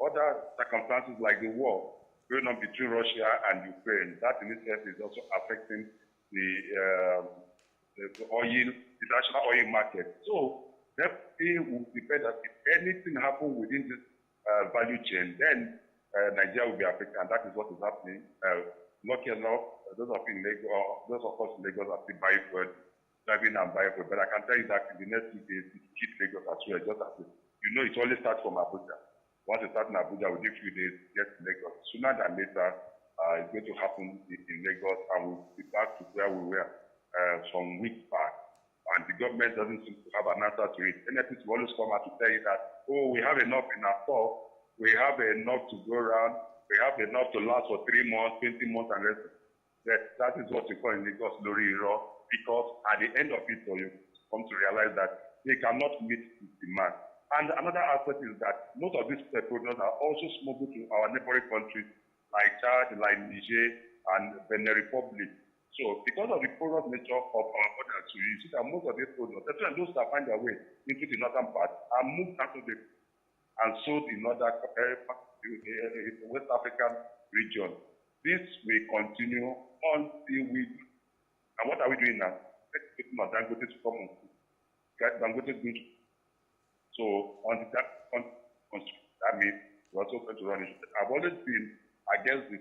other circumstances like the war going on between Russia and Ukraine. That in itself is also affecting the oil, the national oil market. So definitely would depend that if anything happens within this value chain, then Nigeria will be affected, and that is what is happening. Lucky enough, those of in Lagos, those of us in Lagos are still buying food, driving and buying food. But I can tell you that in the next 2 days, it will hit Lagos as well. Just as it always starts from Abuja. Once it starts in Abuja, within a few days, it gets to Lagos. Sooner than later, it's going to happen in Lagos, and we'll be back to where we were some weeks back. And the government doesn't seem to have an answer to it. NFP will always come out to tell you that, oh, we have enough in our store, we have enough to go around, we have enough to last for 3 months, 20 months, and rest. That is what we call in Lagos Lori Iro, because at the end of it, you come to realize that they cannot meet the demand. And another aspect is that most of these products are also smuggled to our neighboring countries like Chad, like Niger, and Benin Republic. So because of the porous nature of our borders, you see that most of these products, especially those that find their way into the northern part, are moved out of the and sold in other West African region. This will continue until we. And what are we doing now? Let's put Dangote to come on. Dangote good. So on that, I mean, we're also going to run it. I've always been against the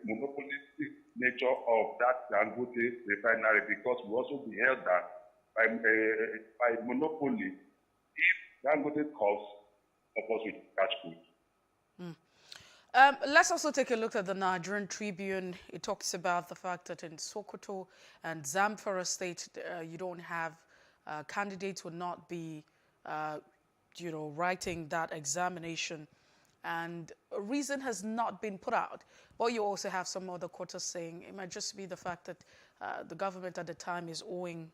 monopolistic nature of that Dangote refinery, because we also be held that by monopoly, if Dangote costs, opposite catch food. Let's also take a look at the Nigerian Tribune. It talks about the fact that in Sokoto and Zamfara State, you don't have candidates will not be, writing that examination, and a reason has not been put out. But you also have some other quarters saying it might just be the fact that the government at the time is owing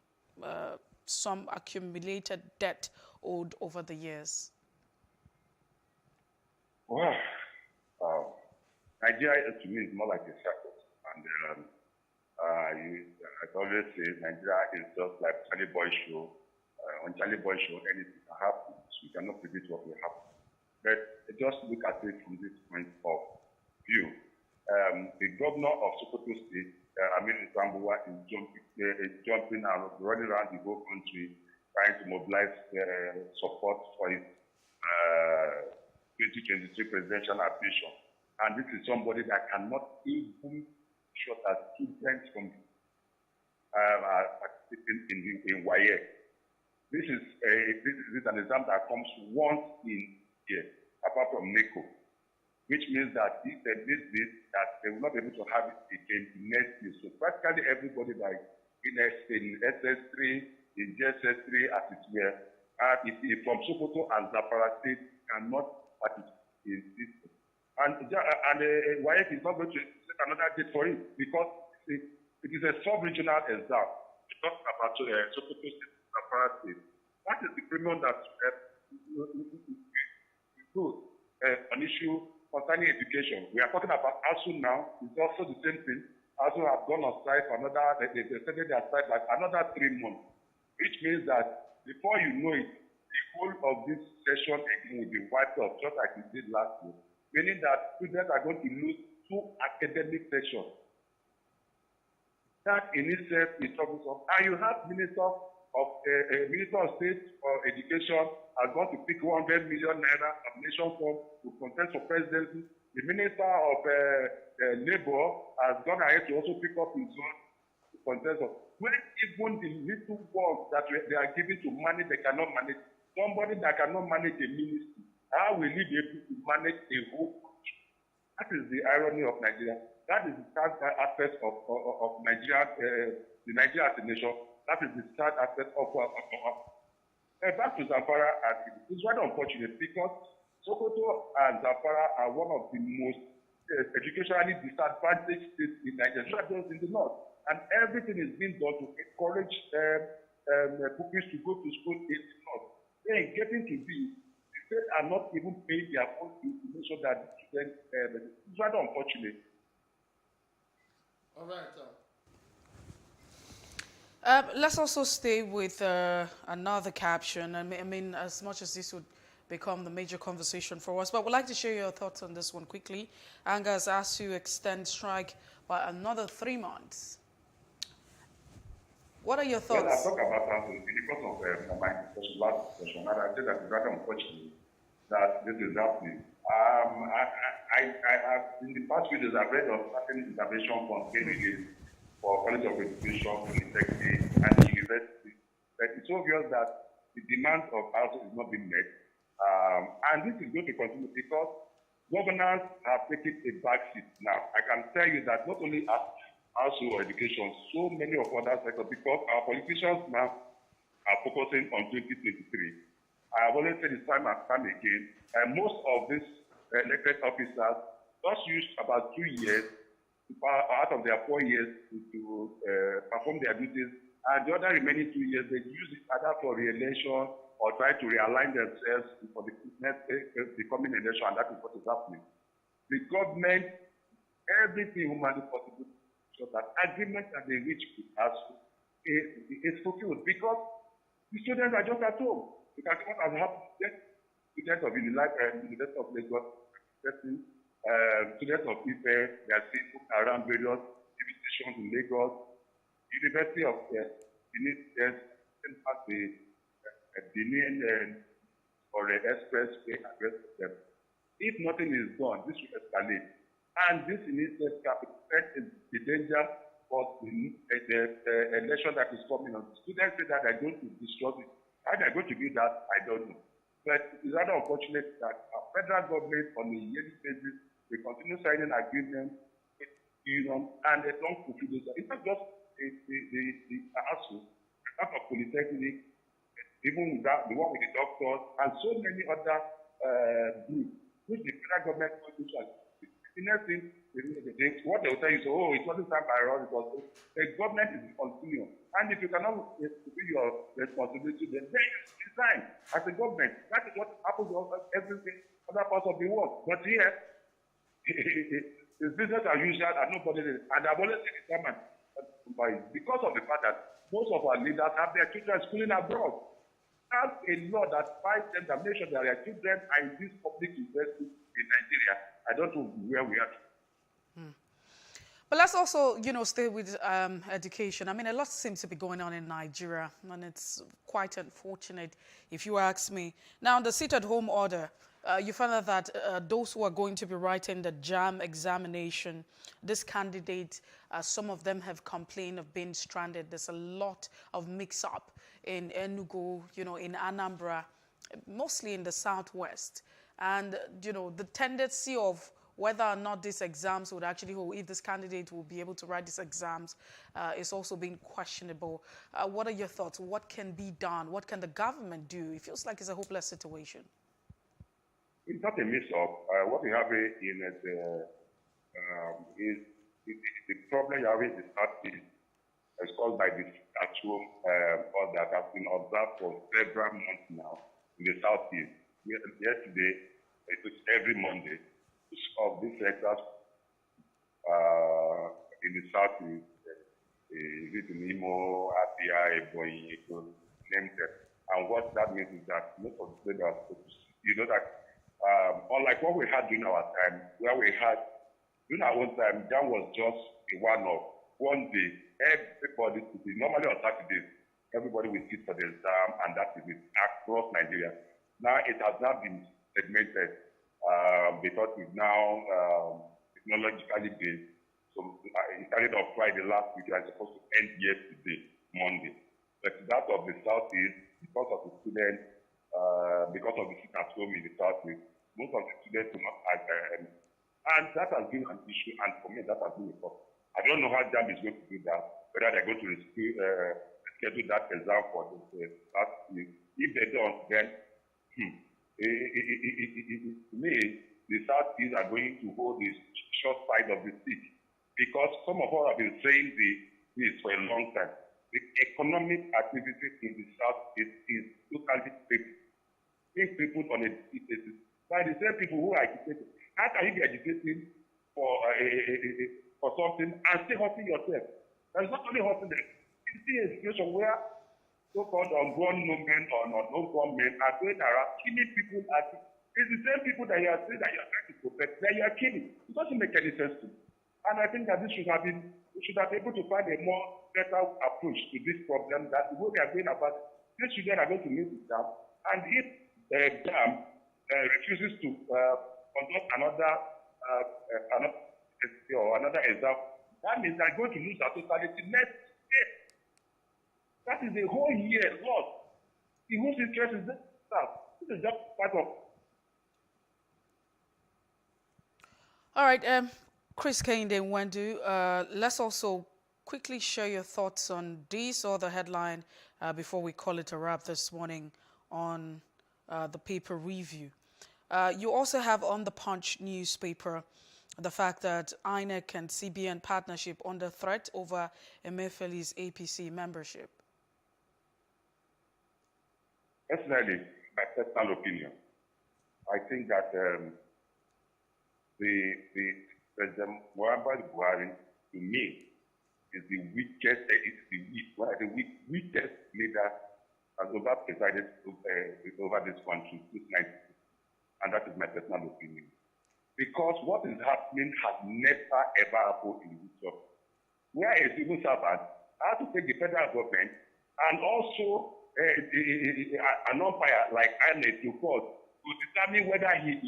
some accumulated debt owed over the years. Well, Nigeria to me is more like a circus, and I always say Nigeria is just like Charlie Boy show. On Charlie Boy show, anything can happen. We cannot predict what will happen. But just look at it from this point of view. The governor of Sokoto State, Aminu Tambuwa, is jumping and running around the whole country, trying to mobilize support for his 2023 presidential ambition. And this is somebody that cannot even show that students from participating in WAEC. This is an exam that comes once in a year, apart from NECO, which means that if they did this, that they will not be able to have it again next year. So practically everybody like in SS3, in GSS3, as it were, from Sokoto and Zamfara State cannot participate in this. And WAEC is not going to set another date for it, because it is a sub-regional exam. We talk about Sokoto State, Zamfara State. That is the premium that we put an issue concerning education. We are talking about ASU now. It's also the same thing. ASU have gone on strike for another, they extended their strike by another 3 months, which means that before you know it, the whole of this session will be wiped off, just like it did last year, meaning that students are going to lose 2 academic sessions. That in itself is troublesome. And you have Minister of State for Education has gone to pick 100 million naira nomination form to contest for presidency. The Minister of Labour has gone ahead to also pick up his own to contest for. When even the little ones that they are given to manage, they cannot manage. Somebody that cannot manage a ministry, how will he be able to manage a whole country? That is the irony of Nigeria. That is the sad aspect of Nigeria, the Nigeria as a nation. That is the sad aspect of back to Zamfara. It's rather unfortunate, because Sokoto and Zamfara are one of the most educationally disadvantaged states in Nigeria, just in the north. And everything is being done to encourage pupils to go to school in the north. Then getting to this, the states are not even paying their own information that the students. It's rather unfortunate. All right. Let's also stay with another caption. I mean, as much as this would become the major conversation for us. But we'd like to share your thoughts on this one quickly. ANGA has asked to extend strike by another 3 months. What are your thoughts? Well, I talked about that in the course of my discussion, last discussion, and I said that it's rather unfortunate that this is happening. I have, in the past few days, I've read of certain intervention funds being released for College of Education, Polytechnic, and University. But it's obvious that the demand of housing is not being met. And this is going to continue because governors have taken a backseat now. I can tell you that not only housing or education, so many of other sectors, because our politicians now are focusing on 2023. I have always said this time and time again, and most of these elected officers just used about 2 years out of their 4 years to perform their duties, and the other remaining 2 years they use it either for re-election or try to realign themselves for the next coming election, and that is what is happening. The government, everything humanly possible, so that agreement that they reach with us is fulfilled because the students are just at home. You can see what has happened. Students of University of Lagos, students of Ife, they are still around various TV stations in Lagos. University of Benin has the Benin or the expressway address them. If nothing is done, this will escalate. And this initiative can affect the danger for the election that is coming on. Students say that they're going to destroy it. How they're going to do that, I don't know. But it's rather unfortunate that our federal government on a yearly basis will continue signing agreements with unions and they don't fulfill this. It's not just the ASU, the part of Polytechnic, even that, the one with the doctors, and so many other groups, which the federal government will do. The next thing, what they will tell you is, oh, it wasn't time by us, because the government is continuing. And if you cannot fulfill your responsibility, then you resign as a government. That is what happens to everything other parts of the world. But here, it's business as usual, and nobody is. And I've always been determined because of the fact that most of our leaders have their children schooling abroad. Have a law that fights them, that makes sure that their children are in this public university in Nigeria. I don't know where we are. But let's also, stay with education. I mean, a lot seems to be going on in Nigeria, and it's quite unfortunate, if you ask me. Now, the sit-at-home order, you found out that those who are going to be writing the JAM examination, this candidate, some of them have complained of being stranded. There's a lot of mix-up in Enugu, in Anambra, mostly in the southwest. And, the tendency of whether or not these exams would actually hold, if this candidate will be able to write these exams, is also being questionable. What are your thoughts? What can be done? What can the government do? It feels like it's a hopeless situation. It's not a mix-up. What we have in is the problem you have in the southeast is caused by the actual order that has been observed for several months now in the southeast. Yesterday, it was every Monday of these sectors in the southeast, is it in Imo, API, Ebonyi, name them. And what that means is that most of the students are supposed to, that unlike what we had during our time, where we had, during our own time, that was just a one-off. One day, everybody, normally on Saturdays, everybody will sit for the exam, and that is it across Nigeria. Now it has not been segmented because it's now technologically based. So it started on Friday last week, and it's supposed to end yesterday, Monday. But that of the southeast, because of the students, because of the sit at home in the southeast, most of the students do not have and that has been an issue, and for me, that has been a problem. I don't know how JAMB is going to do that, whether they're going to schedule that exam for the southeast. If they don't, then to me, the southeast are going to hold the short side of the stick, because some of us have been saying this for a long time. The economic activity in the southeast is totally fixed. Being people on a basis by the same people who are agitated. How can you be agitating for something and still hurting yourself? There's not only hurting them. You see a situation where so-called unborn women or unborn men are going around killing people. It's the same people that you are saying that you are trying to protect that you are killing. It doesn't make any sense to me. And I think that we should have been able to find a more better approach to this problem, that the way we are going about it, these children are going to meet the dam. And if the dam refuses to conduct another exam, that means they're going to lose their totality next year. That is the whole year lost. The whose interest is this stuff. This is just part of. All right, Chris Kehinde Nwendu, let's also quickly share your thoughts on this or the headline before we call it a wrap this morning on the paper review. You also have on the Punch newspaper the fact that INEC and CBN partnership under threat over Emefiele's APC membership. Personally, my personal opinion, I think that the President Muhammadu Buhari, to me, is the weakest leader has ever presided over this country since 1960. And that is my personal opinion. Because what is happening has never ever happened in the history. Where a civil servant has to take the federal government and also an umpire like INEC to court to determine whether he is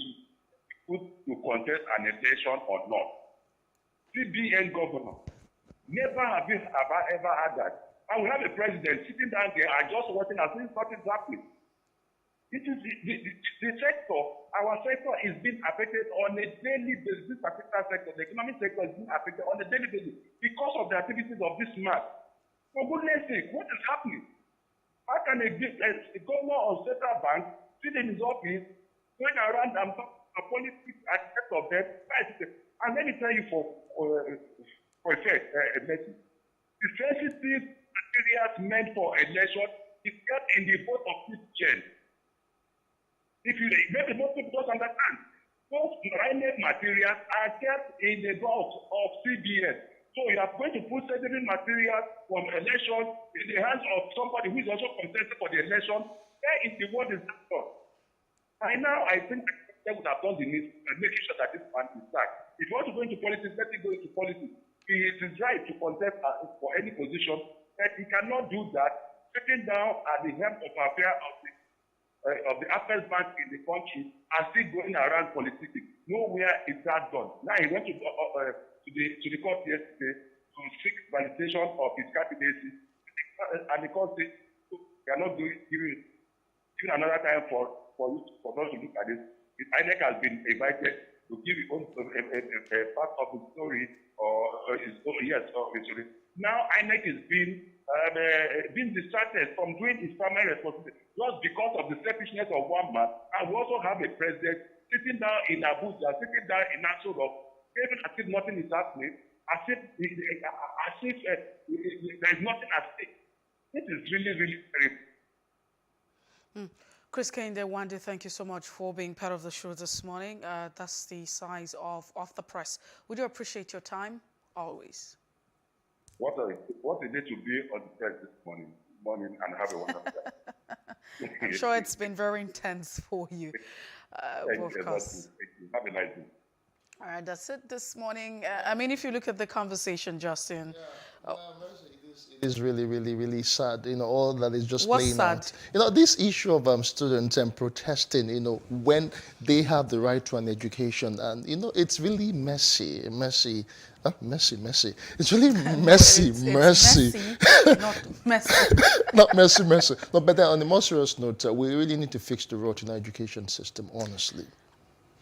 put to contest an election or not. CBN governor, never have I ever had that. And we have a president sitting down there and just watching as if nothing is happening. It is the sector, our sector is being affected on a daily basis. This particular sector, the economic sector, is being affected on a daily basis because of the activities of this man. For goodness sake, what is happening? How can a governor of Central Bank sit in his office, going around and talk about politics aspect of them? And let me tell you for a fact, the sensitive materials meant for election is kept in the vote of this chain. If you make the most people don't understand, those INEC materials are kept in the box of CBN. So you are going to put sensitive materials from election in the hands of somebody who is also contested for the election. Where is the word is done? By now, I think they would have done the need and making sure that this man is sacked. If you want to go into politics, let him go into politics. It is right to contest for any position, but he cannot do that sitting down at the helm of affair of the affairs bank in the country and still going around politics. Nowhere is that done. Now he went to the court yesterday to seek validation of his candidacy, and the court said we are not giving another time for us to look at this. INEC has been invited to give a part of the story or his story. Now INEC is being distracted from doing his primary responsibility just because of the selfishness of one man. And we also have a president sitting down in Abuja, sitting down in Aso Rock, even as if nothing is happening, as if there is nothing at stake. This is really, really terrible. Chris Kehinde Nwendu, thank you so much for being part of the show this morning. That's the size of the press. We do appreciate your time, always. What a day to be on the press this morning and have a wonderful day. I'm sure it's been very intense for you. Thank you. Have a nice day. All right, that's it this morning. I mean, if you look at the conversation, Justin. It is really, really, really sad, all that is just What's playing sad? out. This issue of students and protesting, when they have the right to an education. And, it's really messy. It's really messy, it's messy, not messy. Not messy. No, but then on a more serious note, we really need to fix the rot in our education system, honestly.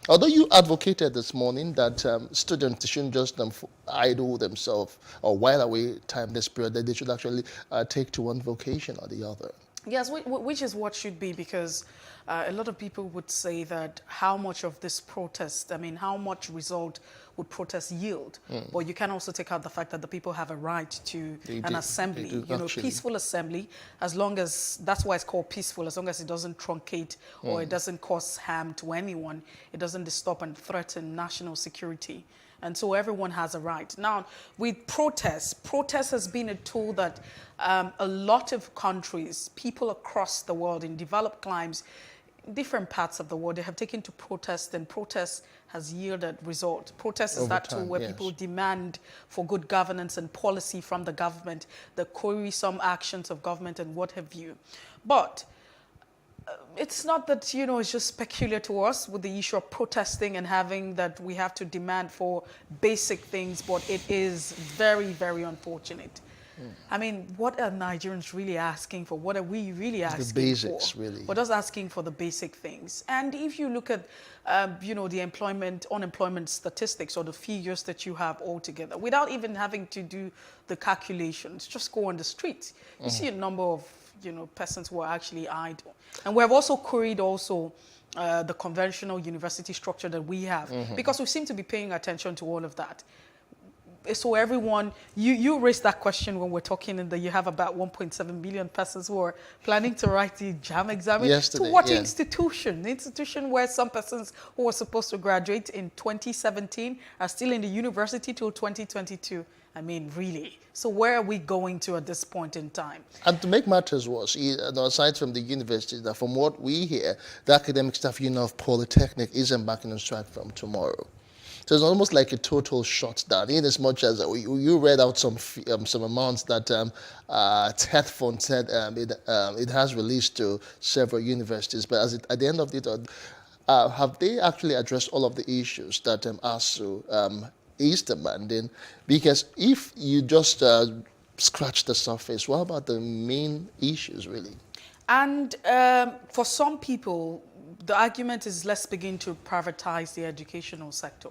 Although you advocated this morning that students shouldn't just idle themselves or while away time this period, that they should actually take to one vocation or the other. Yes, which is what should be, because a lot of people would say that how much of this protest, how much result would protest yield? But you can also take out the fact that the people have a right to an assembly, peaceful assembly, as long as, that's why it's called peaceful, as long as it doesn't truncate or it doesn't cause harm to anyone, it doesn't disturb and threaten national security And so everyone has a right. Now, with protest has been a tool that a lot of countries, people across the world in developed climes, different parts of the world, they have taken to protest, and protest has yielded result. Protest is Over that time, tool where yes. people demand for good governance and policy from the government, the query some actions of government and what have you. But it's not that, it's just peculiar to us with the issue of protesting and having that we have to demand for basic things, but it is very, very unfortunate. I mean, what are Nigerians really asking for? What are we really asking for? The basics, really. We're just asking for the basic things. And if you look at, the unemployment statistics or the figures that you have altogether, without even having to do the calculations, just go on the street. You see a number of, persons who are actually idle. And we have also queried the conventional university structure that we have, because we seem to be paying attention to all of that. So everyone, you raised that question when we're talking that you have about 1.7 million persons who are planning to write the JAM exam. Yesterday, to what yeah. institution? The institution where some persons who were supposed to graduate in 2017 are still in the university till 2022. I mean, really. So where are we going to at this point in time? And to make matters worse, aside from the universities, that from what we hear, the academic staff union of Polytechnic is embarking on strike from tomorrow. So it's almost like a total shutdown, in as much as you read out some amounts that TED Fund said it has released to several universities. But at the end of it, have they actually addressed all of the issues that ASU is demanding? Because if you just scratch the surface, what about the main issues, really? And for some people, the argument is let's begin to privatize the educational sector.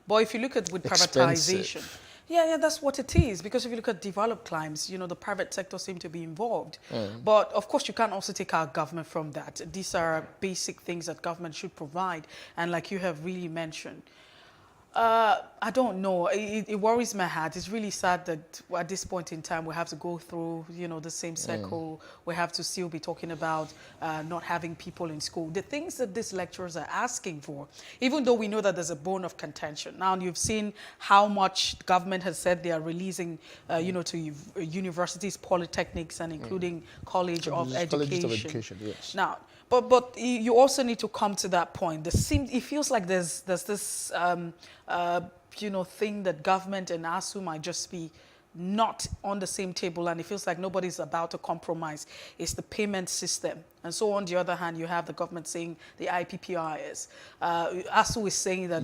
But if you look at with privatization, Expensive. yeah, that's what it is. Because if you look at developed climes, the private sector seem to be involved. But of course, you can't also take our government from that. These are basic things that government should provide. And like you have really mentioned, I don't know. It worries my heart. It's really sad that at this point in time we have to go through, the same cycle. We have to still be talking about not having people in school. The things that these lecturers are asking for, even though we know that there's a bone of contention. Now you've seen how much the government has said they are releasing, to universities, polytechnics, and including College of Colleges Education. of Education, yes. Now, but you also need to come to that point. It feels like there's this thing that government and ASU might just be not on the same table, and it feels like nobody's about to compromise. It's the payment system. And so on the other hand, you have the government saying the IPPIS. ASU is saying that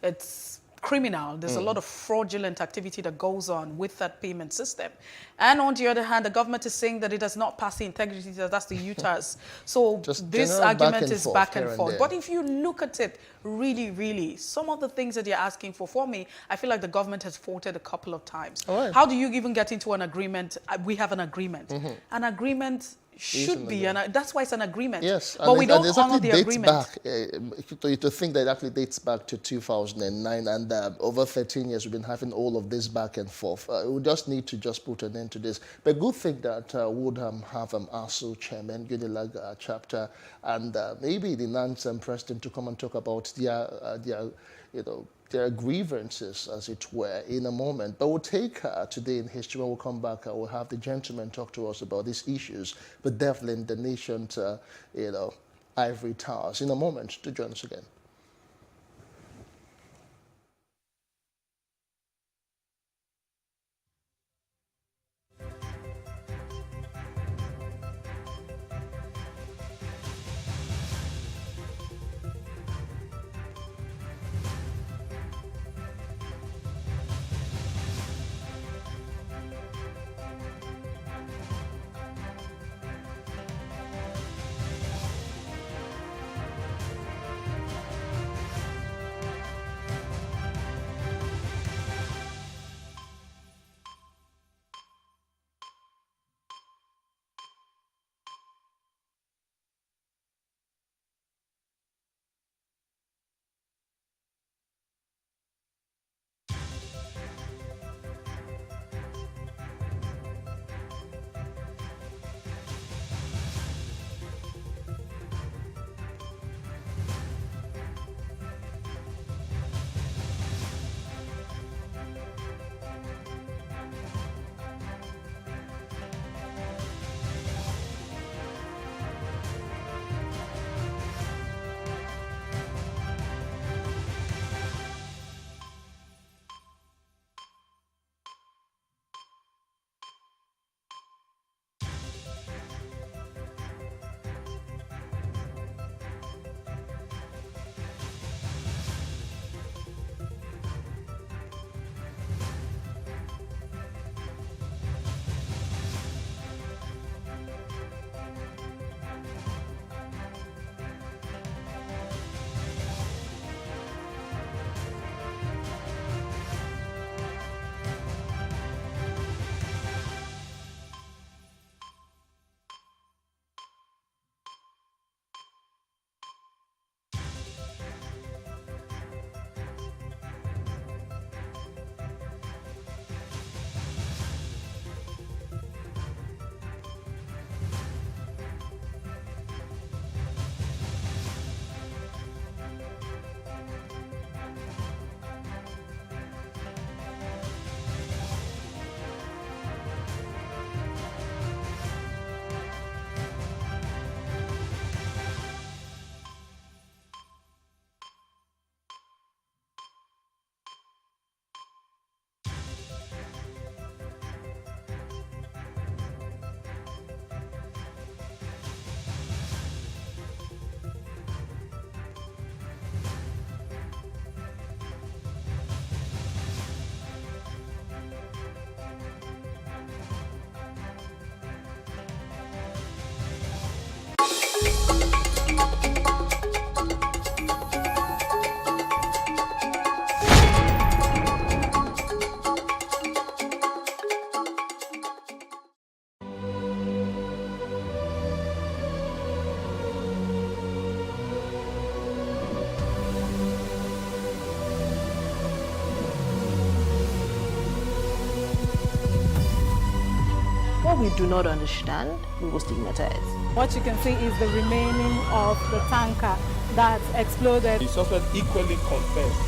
it's criminal. There's a lot of fraudulent activity that goes on with that payment system. And on the other hand, the government is saying that it does not pass the integrity test. That's the UTAS. So Just this general argument is back and here and forth. there. But if you look at it really, really, some of the things that you're asking for me, I feel like the government has faltered a couple of times. All right. How do you even get into an agreement? We have an agreement. An agreement should be, and that's why it's an agreement. Yes, but we don't honor the dates agreement. back, to think that it actually dates back to 2009, and over 13 years we've been having all of this back and forth. We just need to just put an end to this. But good thing that would have ASU chairman, Unilag chapter, and maybe the Nance president to come and talk about their grievances, as it were, in a moment. But we'll take today in history. When we'll come back, we'll have the gentleman talk to us about these issues, but definitely in the nation's, ivory towers. In a moment, to join us again. What we do not understand, we will stigmatize. What you can see is the remaining of the tanker that exploded. The suspect equally confessed.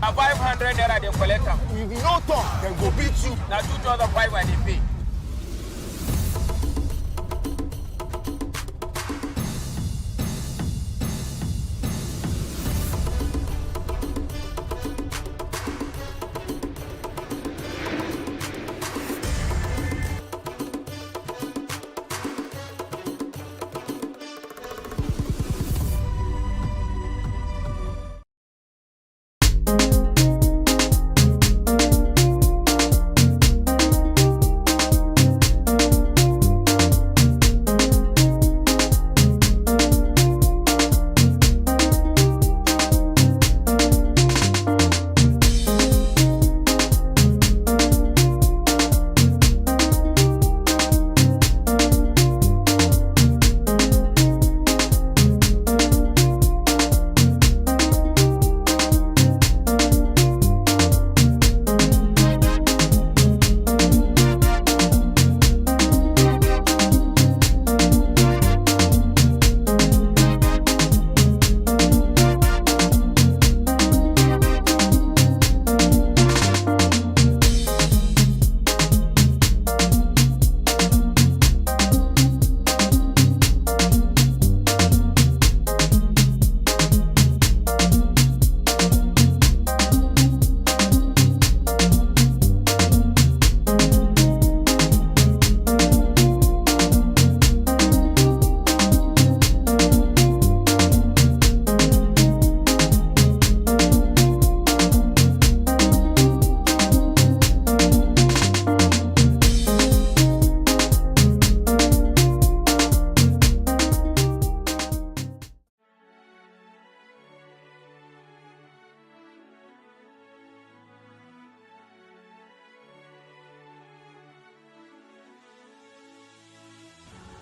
A 500 naira they collect am. If you no talk, then go beat you. Na 2,500 they pay.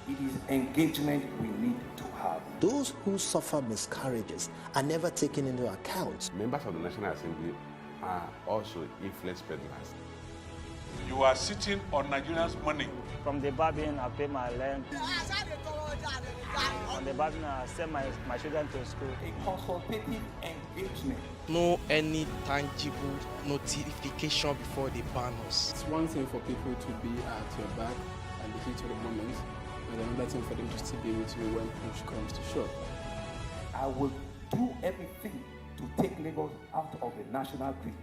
It is engagement we need to have. Those who suffer miscarriages are never taken into account. Members of the National Assembly are also influence peddlers. You are sitting on Nigerians' money. From the barbing, I pay my rent. From the barbing, I send my children to school. A consultative engagement. No any tangible notification before they ban us. It's one thing for people to be at your back and the heat of the moment, and another thing for them to still be with you when push comes to shove. I will do everything to take Lagos out of the national grid.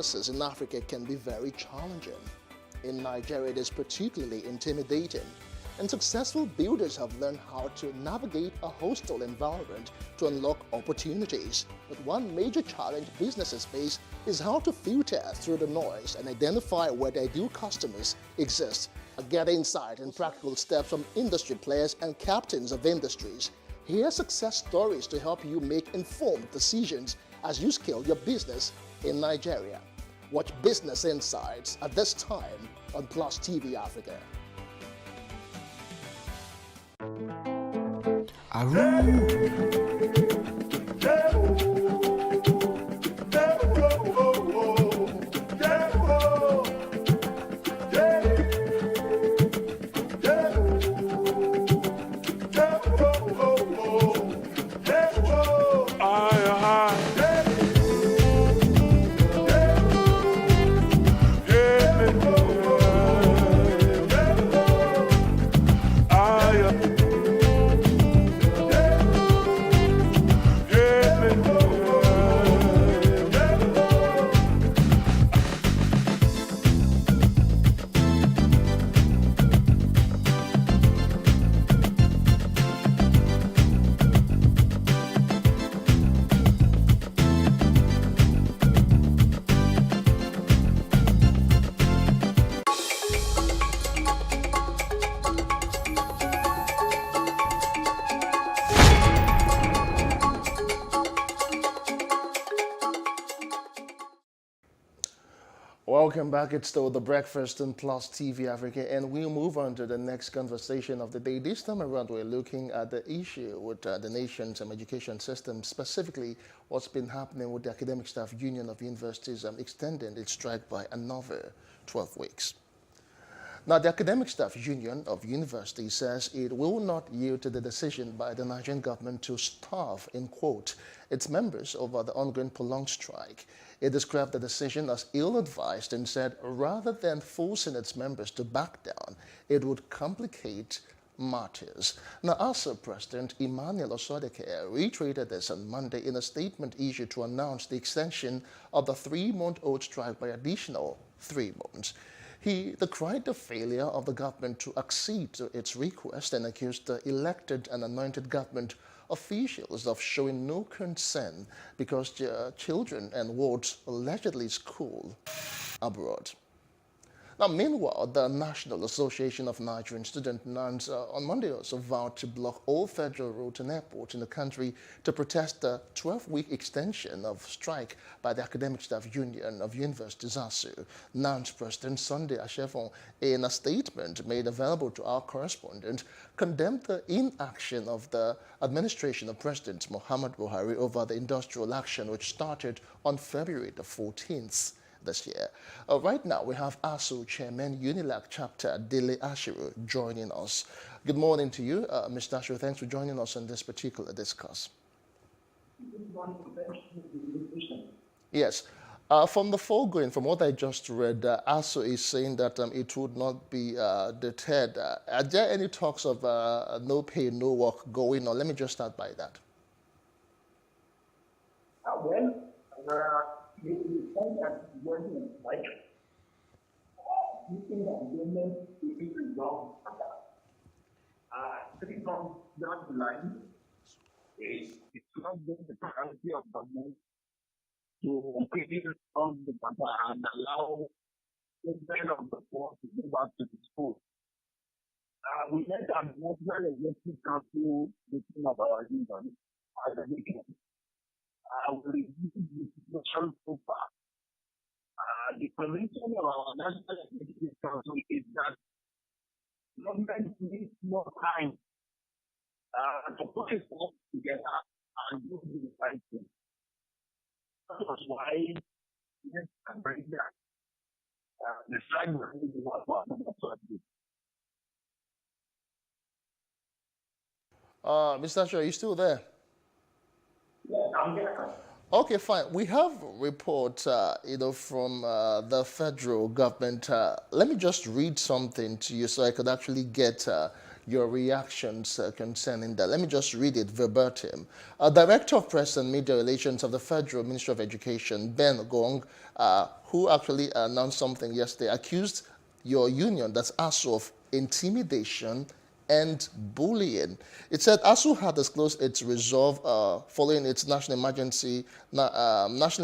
businesses in Africa can be very challenging. In Nigeria, it is particularly intimidating, and successful builders have learned how to navigate a hostile environment to unlock opportunities. But one major challenge businesses face is how to filter through the noise and identify where their ideal customers exist. Get insight and practical steps from industry players and captains of industries. Hear success stories to help you make informed decisions as you scale your business in Nigeria. Watch Business Insights at this time on Plus TV Africa. Welcome back. It's still The Breakfast on Plus TV Africa, and we'll move on to the next conversation of the day. This time around, we're looking at the issue with the nation's education system, specifically what's been happening with the Academic Staff Union of Universities extending its strike by another 12 weeks. Now, the Academic Staff Union of Universities says it will not yield to the decision by the Nigerian government to starve, in quote, its members over the ongoing prolonged strike. It described the decision as ill-advised and said rather than forcing its members to back down, it would complicate matters. Now, ASU President Emmanuel Osodeke reiterated this on Monday in a statement issued to announce the extension of the 3-month-old strike by additional 3 months. He decried the failure of the government to accede to its request and accused the elected and anointed government officials of showing no concern because their children and wards allegedly school abroad. Now, meanwhile, the National Association of Nigerian Students, NANS, on Monday also vowed to block all federal roads and airports in the country to protest the 12-week extension of strike by the Academic Staff Union of Universities, ASU. NANS President Sunday Ashefon, in a statement made available to our correspondent, condemned the inaction of the administration of President Muhammad Buhari over the industrial action which started on February the 14th. This year. Right now, we have ASU Chairman UNILAG Chapter Dele Ashiru joining us. Good morning to you, Mr. Ashiru. Thanks for joining us on this particular discourse. Yes. From the foregoing, from what I just read, ASU is saying that it would not be deterred. Are there any talks of no pay, no work going on? Let me just start by that. You find that working like looking at government to be resolved. 3 months down the line, it's not been the priority of government to create on the data and allow the men of the poor to go back to the school. We met a national executive council meeting of our union at the weekend. We reviewed the situation so far. The convention of our National Executive Council is that government needs more time to put its work together and do the right thing. That was why yes, I'm bringing that. The strike will be what Mr. Ashiru, are you still there? Yes, I'm there. Okay, fine. We have a report, from the federal government. Let me just read something to you so I could actually get your reactions concerning that. Let me just read it verbatim. Director of Press and Media Relations of the Federal Ministry of Education, Ben Gong, who actually announced something yesterday, accused your union, that's ASU, of intimidation and bullying. It said ASU had disclosed its resolve following its National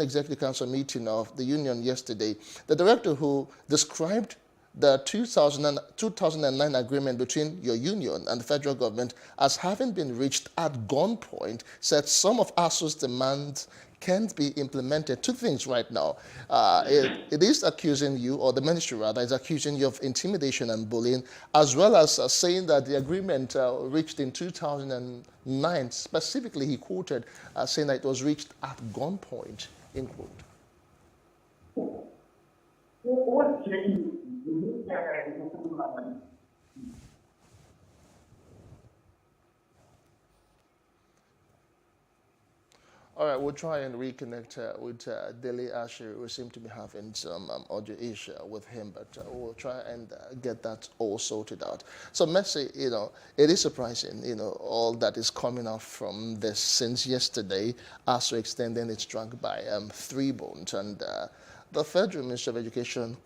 Executive Council meeting of the union yesterday. The director, who described the 2009 agreement between your union and the federal government as having been reached at gunpoint, said some of ASU's demands can't be implemented. Two things right now. It is accusing you, or the ministry rather, is accusing you of intimidation and bullying, as well as saying that the agreement reached in 2009, specifically he quoted saying that it was reached at gunpoint, end quote. What's All right, we'll try and reconnect with Dele Asher. We seem to be having some audio issue with him, but we'll try and get that all sorted out. So, Mercy, it is surprising, all that is coming out from this since yesterday, ASU extending its strike by 3 bones, and the Federal Ministry of Education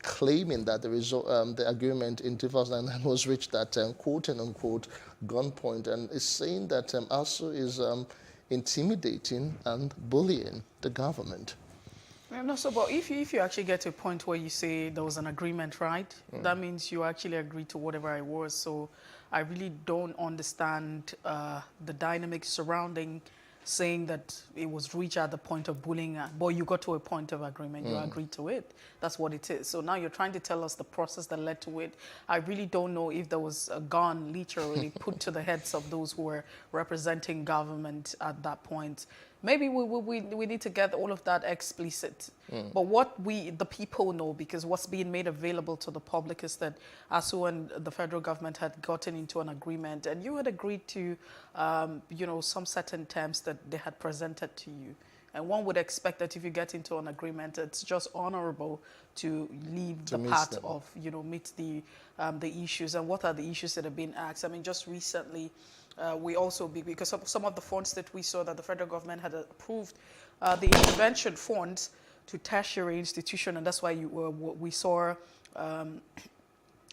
claiming that the agreement in 2009 was reached at quote-unquote gunpoint, and is saying that ASU is intimidating and bullying the government. No, so, but if you actually get to a point where you say there was an agreement, right, that means you actually agreed to whatever it was. So I really don't understand the dynamics surrounding saying that it was reached at the point of bullying, but you got to a point of agreement, you agreed to it. That's what it is. So now you're trying to tell us the process that led to it. I really don't know if there was a gun literally put to the heads of those who were representing government at that point. Maybe we need to get all of that explicit. But what the people know, because what's being made available to the public is that ASU and the federal government had gotten into an agreement, and you had agreed to, some certain terms that they had presented to you. And one would expect that if you get into an agreement, it's just honorable to leave the path of, meet the issues. And what are the issues that have been asked? I mean, just recently, we also, because of some of the funds that we saw that the federal government had approved, the intervention funds to tertiary institution, and that's why we saw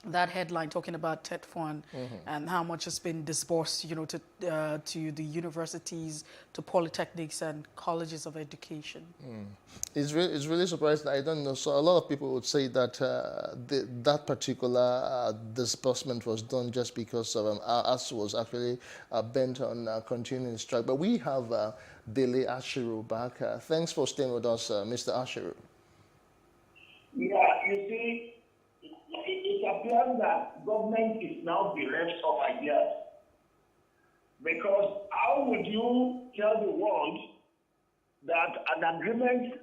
that headline talking about TED Fund and how much has been disbursed, to the universities, to polytechnics and colleges of education. It's really surprising. I don't know. So a lot of people would say that that particular disbursement was done just because of ASU was actually bent on continuing strike. But we have Dele Ashiru back. Thanks for staying with us, Mr. Ashiru. Yeah, you see, it appears that government is now bereft of ideas. Because how would you tell the world that an agreement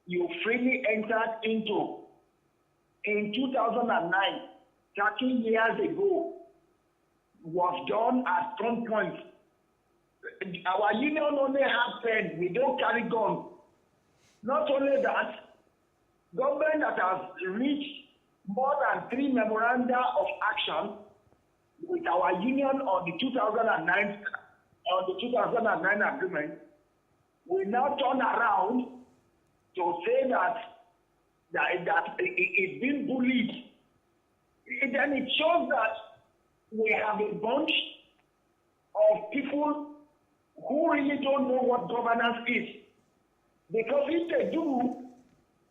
you freely entered into in 2009, 13 years ago, was done at gunpoint? Our union only has pen, we don't carry gun. Not only that, government that has reached more than 3 memoranda of action with our union on the 2009 agreement, we now turn around to say that it's been bullied. Then it shows that we have a bunch of people who really don't know what governance is. Because if they do,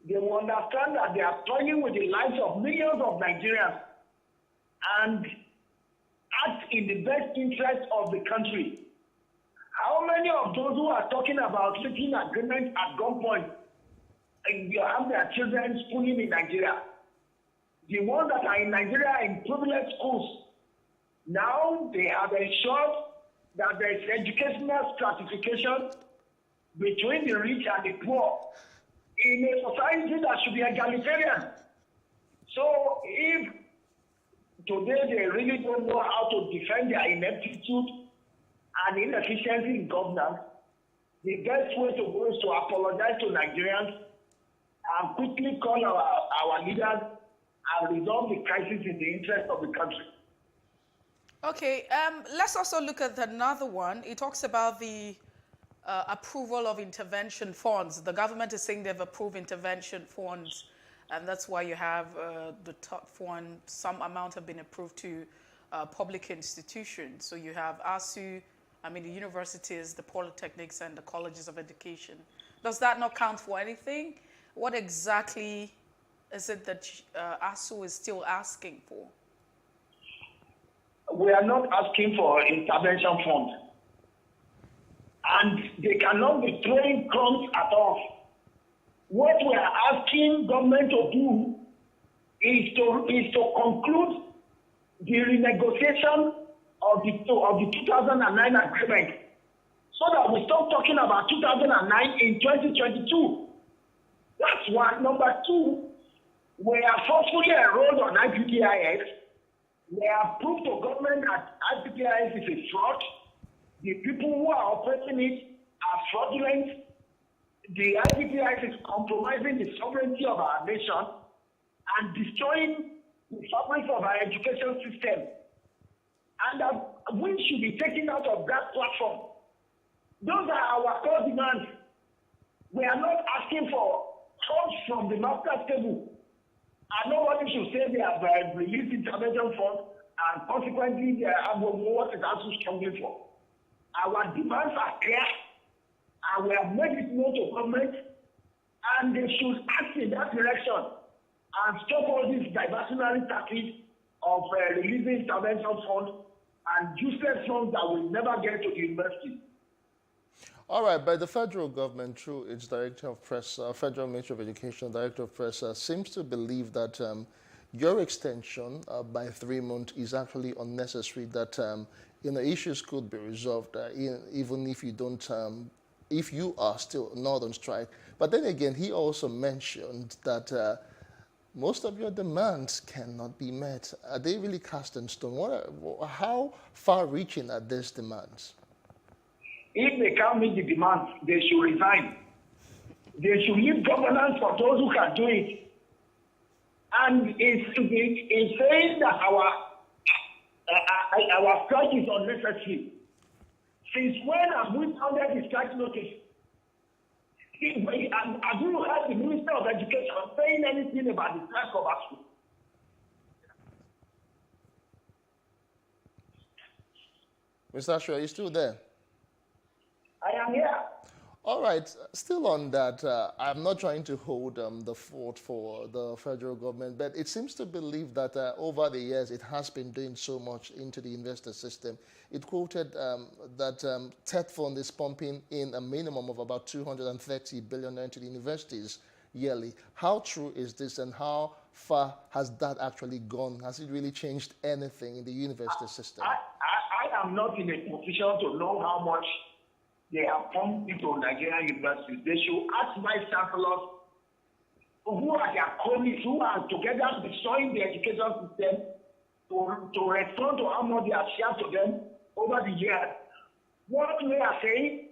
they will understand that they are toying with the lives of millions of Nigerians and act in the best interest of the country. How many of those who are talking about reaching agreement at gunpoint and you have their children schooling in Nigeria? The ones that are in Nigeria in privileged schools, now they have ensured that there is educational stratification between the rich and the poor in a society that should be egalitarian. So if today they really don't know how to defend their ineptitude and inefficiency in governance, the best way to go is to apologize to Nigerians and quickly call our leaders and resolve the crisis in the interest of the country. Okay, let's also look at another one. It talks about the approval of intervention funds. The government is saying they've approved intervention funds, and that's why you have the top fund, some amount have been approved to public institutions. So you have ASU, the universities, the polytechnics, and the colleges of education. Does that not count for anything? What exactly is it that ASU is still asking for? We are not asking for intervention funds. And they cannot be throwing crumbs at us. What we are asking government to do is to conclude the renegotiation of the 2009 agreement so that we stop talking about 2009 in 2022. That's one. Number two, we are forcefully enrolled on IPPIS. We have proved to government that IPPIS is a fraud. The people who are operating it are fraudulent. The IPPIS is compromising the sovereignty of our nation and destroying the fabric of our education system. And we should be taken out of that platform. Those are our core demands. We are not asking for funds from the master's table. And nobody should say they have released intervention funds and consequently they have what is also strongly for. Our demands are clear and we have made it known to government and they should act in that direction and stop all these diversionary tactics of releasing intervention funds and useless funds that will never get to the university. All right, but the federal government, through its Director of Press, Federal Ministry of Education, Director of Press, seems to believe that your extension by 3 months is actually unnecessary, that issues could be resolved even if you don't, if you are still not on strike. But then again, he also mentioned that most of your demands cannot be met. Are they really cast in stone? How far-reaching are these demands? If they can't meet the demands, they should resign. They should leave governance for those who can do it. And it's saying that our strike is unnecessary. Since when have we sounded the strike notice? Have you heard the Minister of Education saying anything about the strike of ASU? Mr. Ashu, are you still there? I am here. All right. Still on that, I'm not trying to hold the fort for the federal government, but it seems to believe that over the years it has been doing so much into the investor system. It quoted that TED Fund is pumping in a minimum of about 230 billion into the universities yearly. How true is this, and how far has that actually gone? Has it really changed anything in the university system? I am not in a position to know how much they have pumped into Nigerian universities. They should ask vice chancellors who are their colleagues, who are together destroying the education system, to respond to how much they have shared to them over the years. What we are saying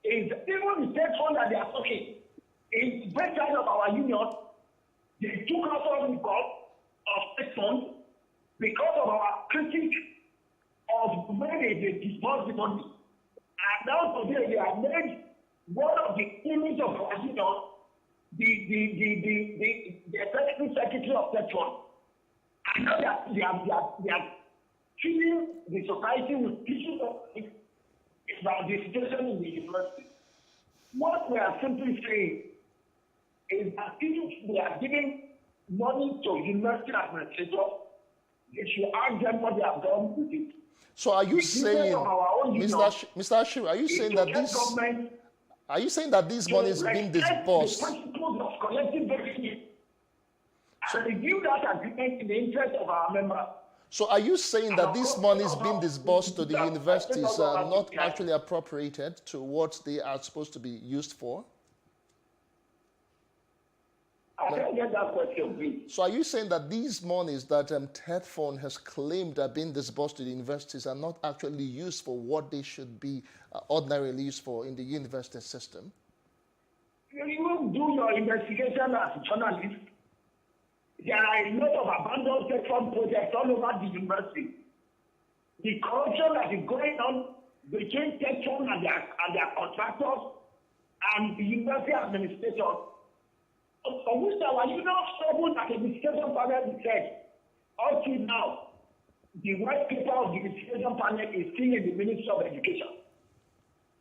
is even the state fund that they are talking, in the side of our union, they took us off the board of state fund because of our critique of the way they disburse the money. And now today they have made one of the image of our union the executive secretary of that fund. And now they are treating the society with issues about the situation in the university. What we are simply saying is that if they are giving money to university administrators, they should ask them what they have done with it. So are you saying, Mr. Ashu, are you saying that this? Are you saying that this money is being disbursed? The principles of collective bargaining and review that agreement in the interest of our members. So are you saying that this money is being disbursed to the universities, not actually appropriated to what they are supposed to be used for? I don't get that question, please. So are you saying that these monies that TED Fund has claimed are being disbursed to the universities are not actually used for what they should be ordinarily used for in the university system? You do your investigation as a journalist. There are a lot of abandoned TED Fund projects all over the university. the corruption that is going on between TechFund and their contractors and the university administrators. For which our union struggle that the administration panel said, up to now, the white paper of the administration panel is still in the Ministry of Education.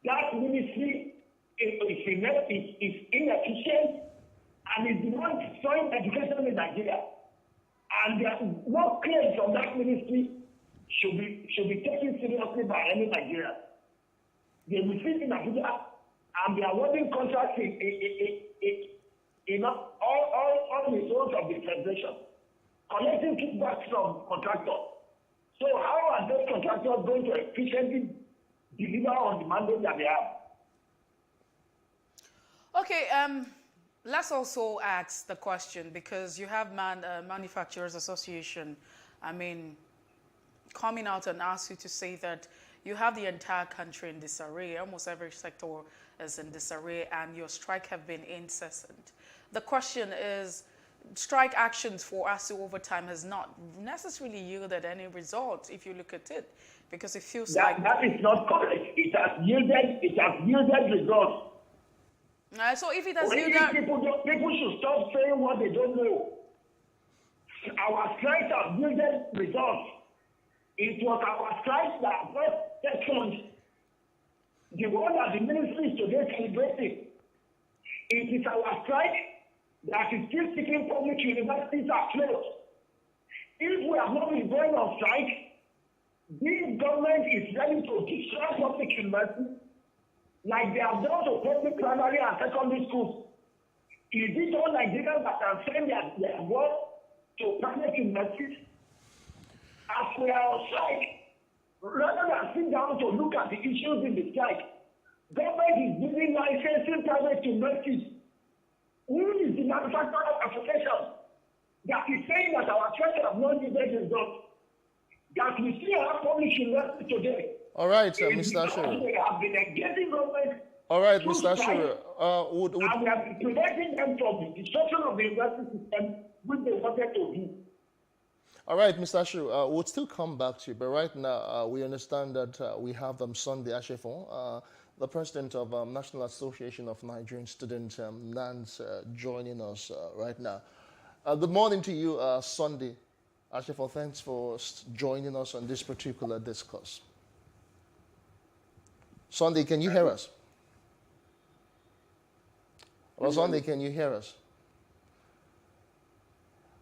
That ministry is inefficient and is the one destroying education in Nigeria. And there are no claims from that ministry should be taken seriously by any Nigerian. They will sit in Nigeria and they are awarding contracts in all the zones of the federation, collecting kickbacks from contractors. So how are those contractors going to efficiently deliver on the mandate that they have? Okay, let's also ask the question, because you have Manufacturers Association, coming out and ask you to say that you have the entire country in disarray, almost every sector is in disarray, and your strike have been incessant. The question is, strike actions for ASUU over time has not necessarily yielded any results if you look at it, because it feels that is not correct. It has yielded results. So if it has people should stop saying what they don't know. Our strikes have yielded results. It was our strikes that brought TechFund, the one that the ministry is today celebrating. It is our strike that is still keeping public universities afloat. If we have not been going on strike, this government is ready to destroy public universities like they have done to public primary and secondary schools. Is it all Nigerians that can send their work to private universities? As we are on strike, rather than sit down to look at the issues in the strike, government is giving licensing private universities. Who is the manufacturer association that is saying that our strike have not yielded results? That we still have public universities today. All right, Mr. Ashiru. They have been engaging government. All right, Mr. Ashiru. And we have been preventing them from the destruction of the university system, which they wanted to do. All right, Mr. Ashiru, we'll still come back to you, but right now we understand that we have Sunday Ashefon, the president of National Association of Nigerian Students, NANS, joining us right now. Good morning to you, Sunday Ashefon. Thanks for joining us on this particular discourse. Sunday, can you hear us? Well, Sunday, can you hear us?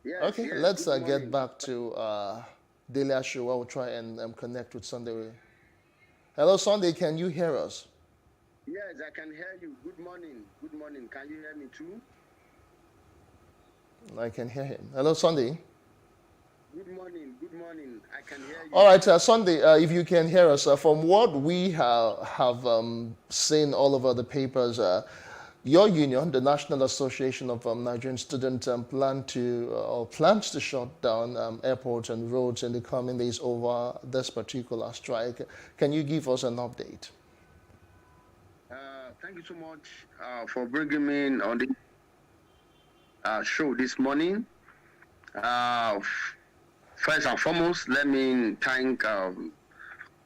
Yes, okay, yes, let's get back to Daily Ashiru. I will try and connect with Sunday. Hello, Sunday, can you hear us? Yes, I can hear you. Good morning. Good morning. Can you hear me too? I can hear him. Hello, Sunday. Good morning. Good morning. I can hear you. All right, Sunday, if you can hear us, from what we have seen all over the papers, your union, the National Association of Nigerian Students, plans to shut down airports and roads in the coming days over this particular strike. Can you give us an update? Thank you so much for bringing me in on the show this morning. First and foremost, let me thank all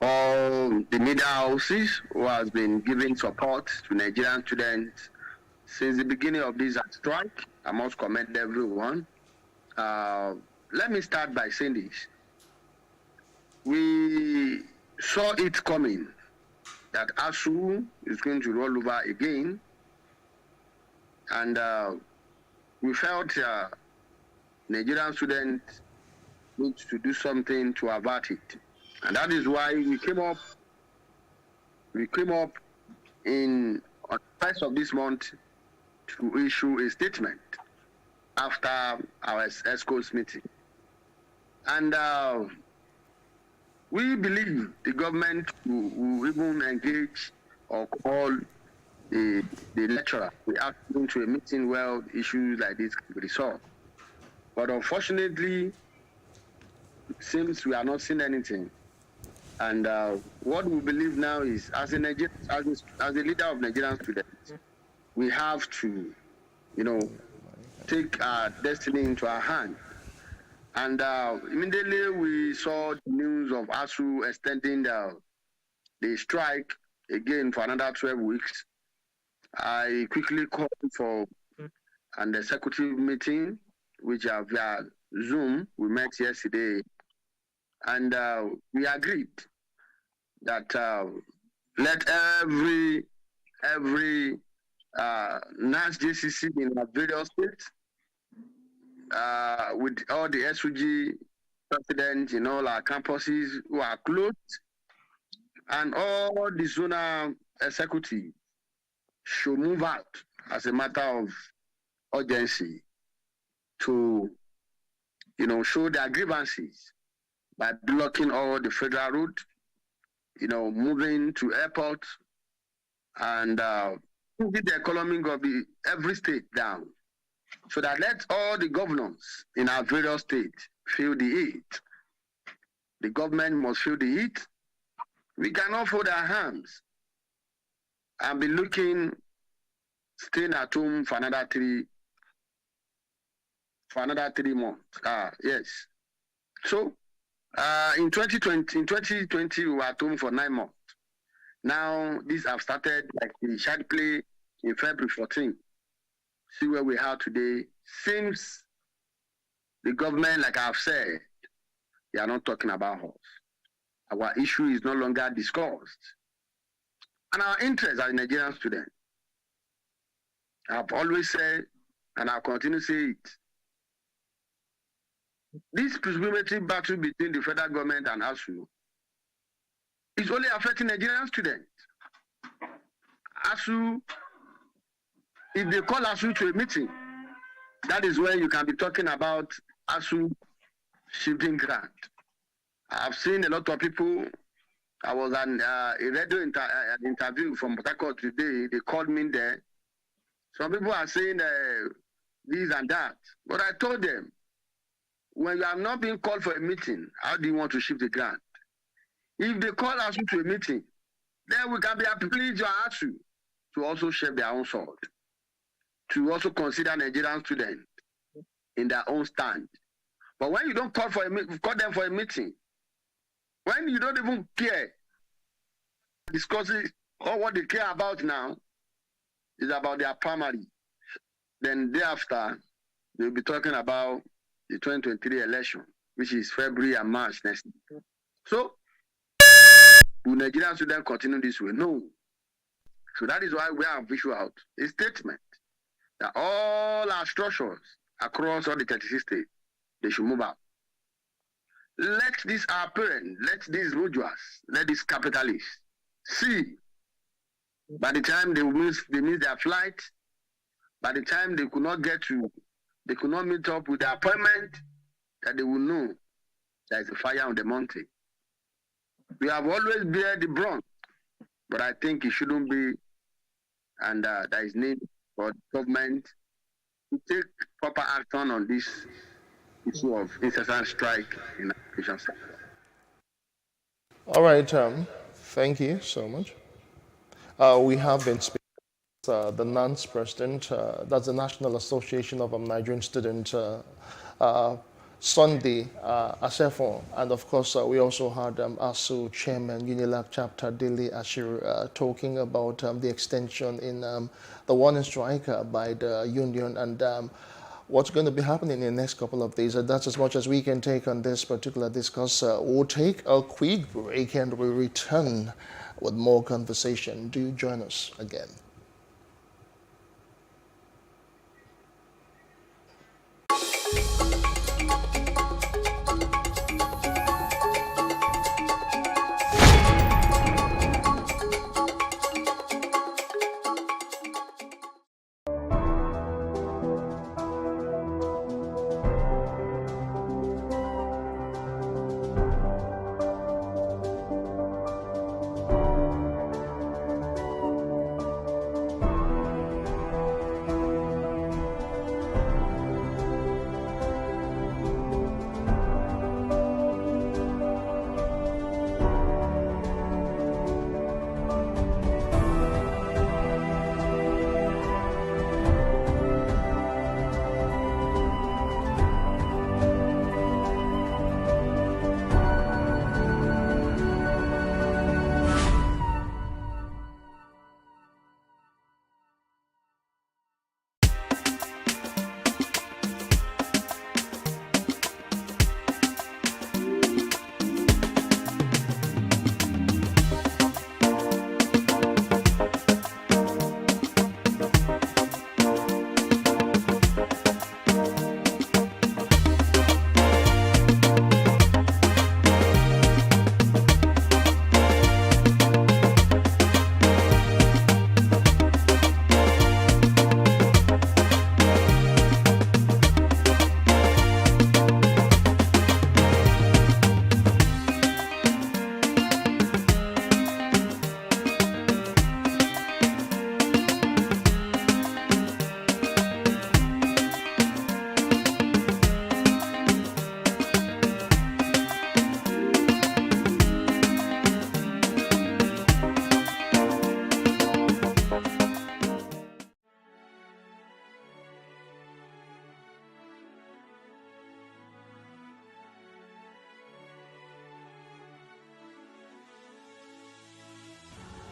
the media houses who has been giving support to Nigerian students since the beginning of this strike. I must commend everyone. Let me start by saying this. We saw it coming that ASUU is going to roll over again, and we felt Nigerian students need to do something to avert it, and that is why we came up on the 1st of this month to issue a statement after our ESCO's meeting, and we believe the government will even engage or call the lecturer. We asked them to a meeting where issues like this can be resolved. But unfortunately, it seems we are not seeing anything. And what we believe now is, as a leader of Nigerian students, we have to, take our destiny into our hand And immediately we saw the news of ASU extending the strike again for another 12 weeks. I quickly called for an executive meeting, which via Zoom, we met yesterday. And we agreed that let every NAS JCC in our various states, with all the SUG presidents in all our campuses who are closed, and all the zonal executives should move out as a matter of urgency to, show their grievances by blocking all the federal route, moving to airports, and moving the economy of every state down, so that let all the governors in our various states feel the heat. The government must feel the heat. We cannot fold our hands and be staying at home for another 3 months. Yes. So in 2020, we were at home for 9 months. Now these have started like the child play in February 14. See where we are today. Seems the government, like I've said, they are not talking about us. Our issue is no longer discussed. And our interest as Nigerian students, I've always said, and I'll continue to say it, this presumptive battle between the federal government and ASU is only affecting Nigerian students. ASU, if they call ASU to a meeting, that is when you can be talking about ASU shifting grant. I've seen a lot of people. I was on a radio interview from Port Harcourt today. They called me there. Some people are saying this and that. But I told them, when you have not been called for a meeting, how do you want to shift the grant? If they call us to a meeting, then we can be appealing to ASU to also share their own sword, to also consider Nigerian students in their own stand. But when you don't call them for a meeting, when you don't even care, discussing all what they care about now is about their primary. Then thereafter, they'll be talking about the 2023 election, which is February and March next year. So, will Nigerian students continue this way? No. So that is why we have issued out a statement that all our structures across all the 36 states, they should move out. Let these our parents, let these bourgeois, let these capitalists see, by the time they miss their flight, by the time they could not meet up with their appointment, that they will know there is a fire on the mountain. We have always bear the brunt, but I think it shouldn't be, and there is need for the government to take proper action on this issue of incessant strike in the education sector. All right, thank you so much. We have been speaking with the NANS president, that's the National Association of Nigerian Students, Sunday Asefo, and of course we also had ASU chairman UNILAG chapter Dele Ashiru talking about the extension in the warning strike by the union and what's going to be happening in the next couple of days. And that's as much as we can take on this particular discuss. We'll take a quick break and we'll return with more conversation. Do join us again.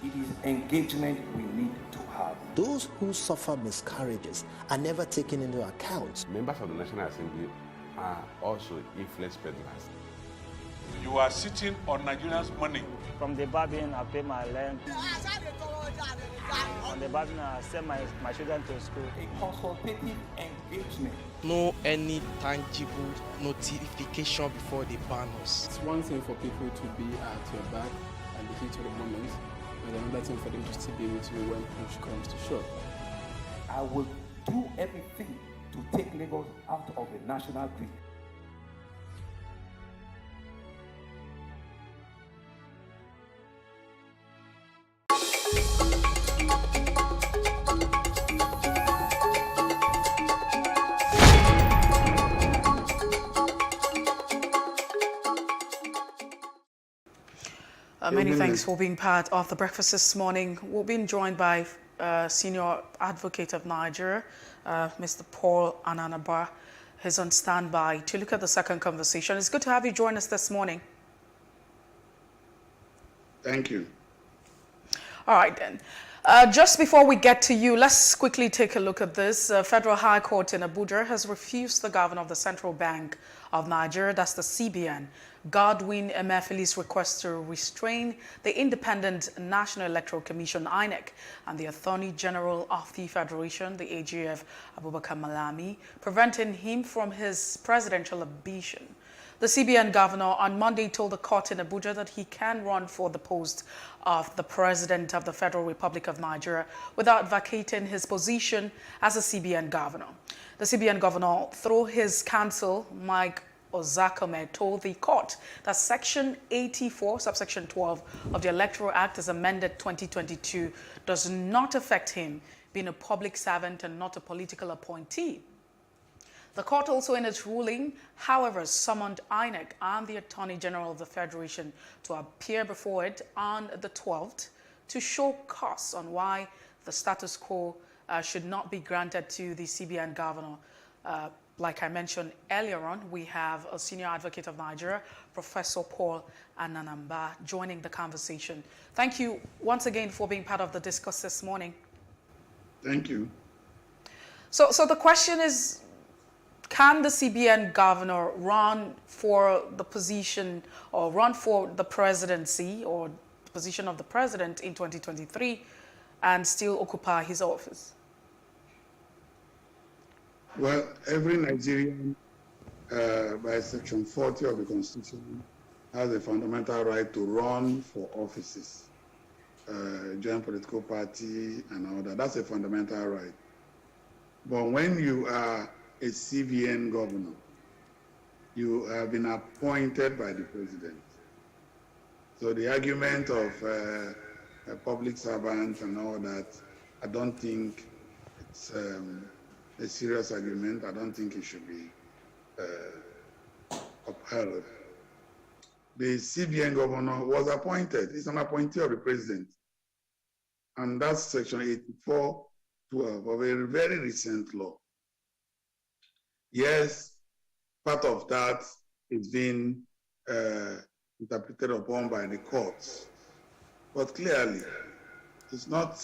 It is engagement we need to have. Those who suffer miscarriages are never taken into account. Members of the National Assembly are also influence peddlers. You are sitting on Nigerians' money. From the barbing, I pay my rent. On the barbing, I send my children to school. A consultative engagement. No any tangible notification before they ban us. It's one thing for people to be at your back and the heat of the moment, and another thing for them to still be with you when push comes to shove. I will do everything to take Lagos out of the national grid. Many thanks for being part of the breakfast this morning. We're being joined by Senior Advocate of Nigeria, Mr. Paul Ananaba. He's on standby to look at the second conversation. It's good to have you join us this morning. Thank you. All right, then. Just before we get to you, let's quickly take a look at this. Federal High Court in Abuja has refused the governor of the Central Bank of Nigeria, that's the CBN, Godwin Emefiele's request to restrain the Independent National Electoral Commission, INEC, and the Attorney General of the Federation, the AGF, Abubakar Malami, preventing him from his presidential ambition. The CBN governor on Monday told the court in Abuja that he can run for the post of the President of the Federal Republic of Nigeria without vacating his position as a CBN governor. The CBN governor, through his counsel, Mike Ozakome, told the court that Section 84, subsection 12 of the Electoral Act as amended 2022 does not affect him being a public servant and not a political appointee. The court also in its ruling, however, summoned INEC and the Attorney General of the Federation to appear before it on the 12th to show cause on why the status quo should not be granted to the CBN governor. Like I mentioned earlier on, we have a Senior Advocate of Nigeria, Professor Paul Ananaba, joining the conversation. Thank you once again for being part of the discourse this morning. Thank you. So the question is, can the CBN governor run for the position or run for the presidency or the position of the president in 2023 and still occupy his office? Well, every Nigerian, by Section 40 of the Constitution, has a fundamental right to run for offices, join political party and all that. That's a fundamental right. But when you are a CBN governor, you have been appointed by the president. So the argument of a public servant and all that, I don't think it's a serious argument. I don't think it should be upheld. The CBN governor was appointed. He's an appointee of the president. And that's Section 84(12) of a very recent law. Yes, part of that is being interpreted upon by the courts. But clearly, it's not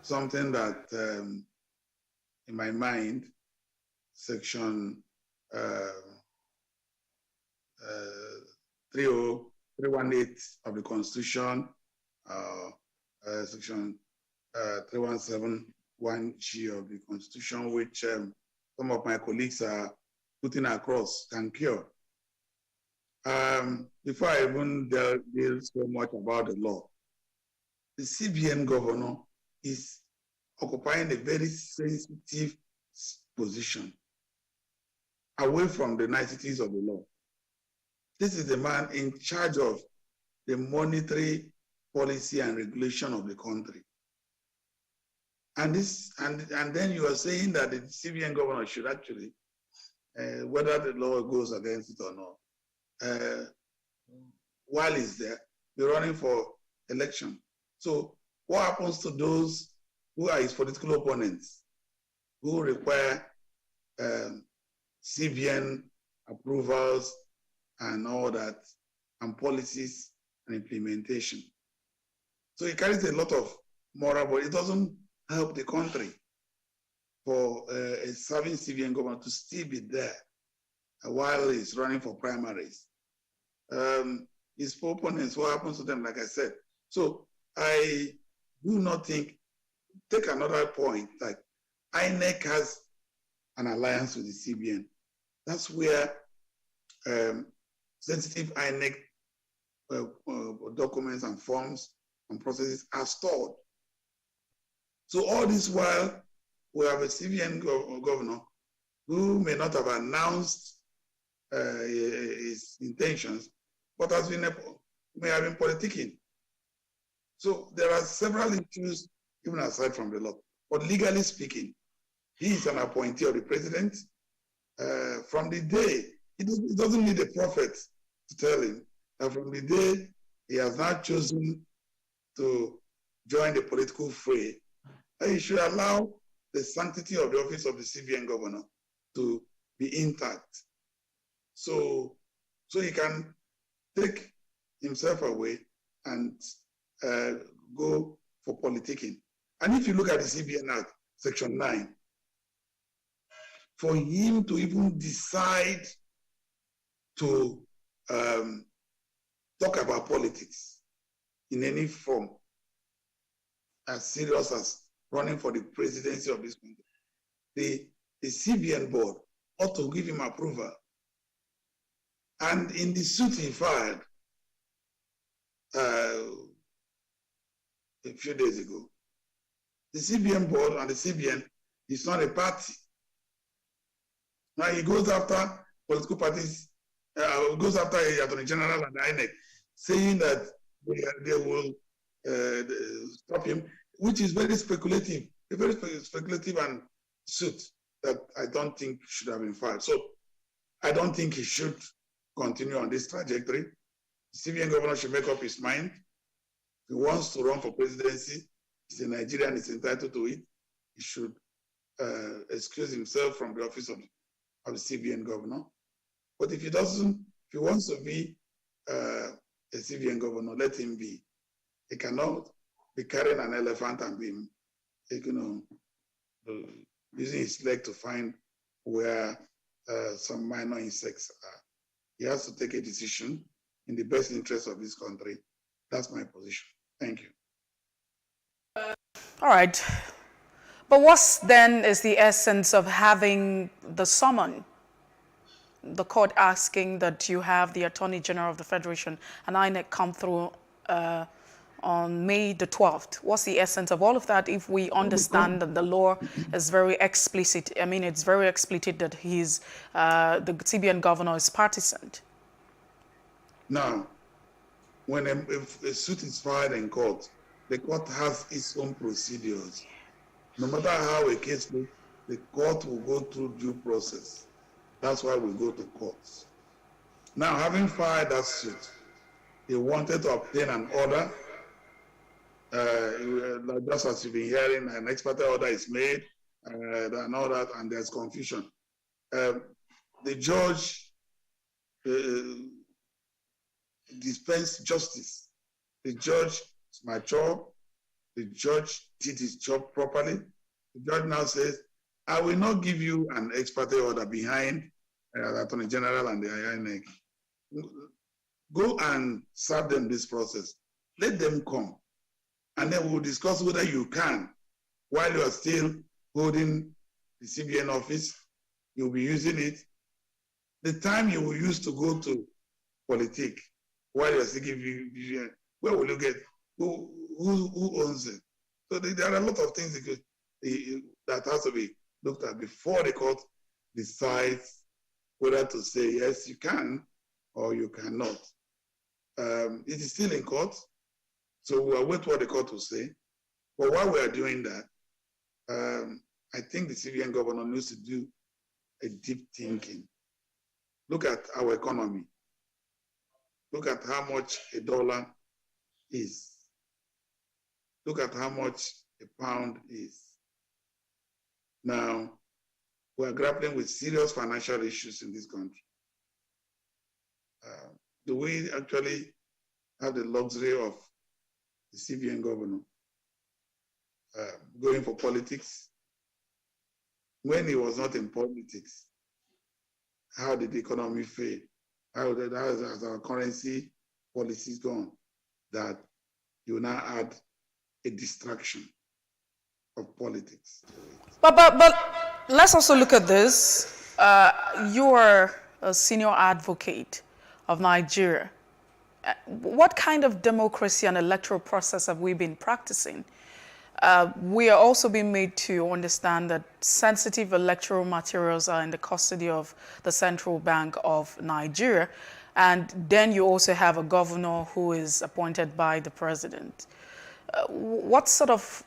something that, in my mind, Section 318 of the Constitution, Section 3171G of the Constitution, which some of my colleagues are putting across, can cure. Before I even deal so much about the law, the CBN governor is occupying a very sensitive position away from the niceties of the law. This is the man in charge of the monetary policy and regulation of the country. And then you are saying that the CBN governor should actually, whether the law goes against it or not, while he's there, be running for election. So what happens to those who are his political opponents, who require CBN approvals and all that, and policies and implementation? So it carries a lot of moral, but it doesn't help the country for a serving CBN governor to still be there while he's running for primaries. His opponents, what happens to them, like I said. So I do not think, take another point, like INEC has an alliance with the CBN. That's where sensitive INEC documents and forms and processes are stored. So all this while, we have a CBN governor who may not have announced his intentions, but may have been politicking. So there are several issues, even aside from the law. But legally speaking, he is an appointee of the president. From the day, it doesn't need a prophet to tell him that from the day he has now chosen to join the political fray, he should allow the sanctity of the office of the CBN governor to be intact. So he can take himself away and go for politicking. And if you look at the CBN Act, Section 9, for him to even decide to talk about politics in any form, as serious as running for the presidency of this country, the CBN board ought to give him approval. And in the suit he filed a few days ago, the CBN board and the CBN is not a party. Now he goes after political parties, goes after the Attorney General and the INEC, saying that they will stop him, which is very speculative, a very speculative and suit that I don't think should have been filed. So I don't think he should continue on this trajectory. The CBN governor should make up his mind. If he wants to run for presidency, he's a Nigerian, he's entitled to it. He should excuse himself from the office of the CBN governor. But if he doesn't, if he wants to be a CBN governor, let him be. He cannot be carrying an elephant and be, using his leg to find where some minor insects are. He has to take a decision in the best interest of this country. That's my position. Thank you. All right. But what then is the essence of having the summon? The court asking that you have the Attorney General of the Federation and INEC come through on May the 12th. What's the essence of all of that if we understand that the law is very explicit? I mean, it's very explicit that he's, the CBN governor is partisan. Now, when if a suit is filed in court, the court has its own procedures. No matter how a case looks, the court will go through due process. That's why we go to courts. Now, having filed that suit, he wanted to obtain an order. Just as you've been hearing, an ex parte order is made and all that, and there's confusion. The judge dispensed justice. The judge is mature. The judge did his job properly. The judge now says, I will not give you an ex parte order behind the Attorney General and the INEC. Go and serve them this process. Let them come. And then we'll discuss whether you can, while you are still holding the CBN office, you'll be using it. The time you will use to go to politic, while you're still giving, where will you get? Who owns it? So there are a lot of things that has to be looked at before the court decides whether to say, yes, you can, or you cannot. It is still in court, so we'll wait what the court will say. But while we are doing that, I think the CBN governor needs to do a deep thinking. Look at our economy. Look at how much a dollar is. Look at how much a pound is. Now, we are grappling with serious financial issues in this country. Do we actually have the luxury of the CBN governor, going for politics. When he was not in politics, how did the economy fail? How has our currency policies gone? That you now add a distraction of politics. But let's also look at this. You are a senior advocate of Nigeria. What kind of democracy and electoral process have we been practicing? We are also being made to understand that sensitive electoral materials are in the custody of the Central Bank of Nigeria. And then you also have a governor who is appointed by the president. What sort of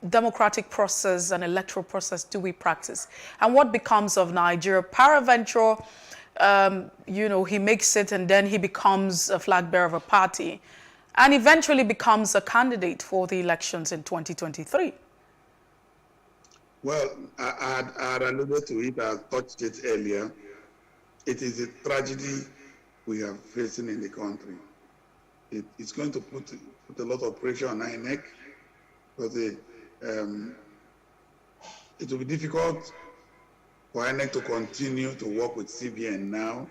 democratic process and electoral process do we practice? And what becomes of Nigeria? Peradventure, he makes it and then he becomes a flag bearer of a party and eventually becomes a candidate for the elections in 2023. Well, I had alluded to it, I touched it earlier. It is a tragedy we are facing in the country. It's going to put a lot of pressure on INEC because it will be difficult for INEC to continue to work with CBN now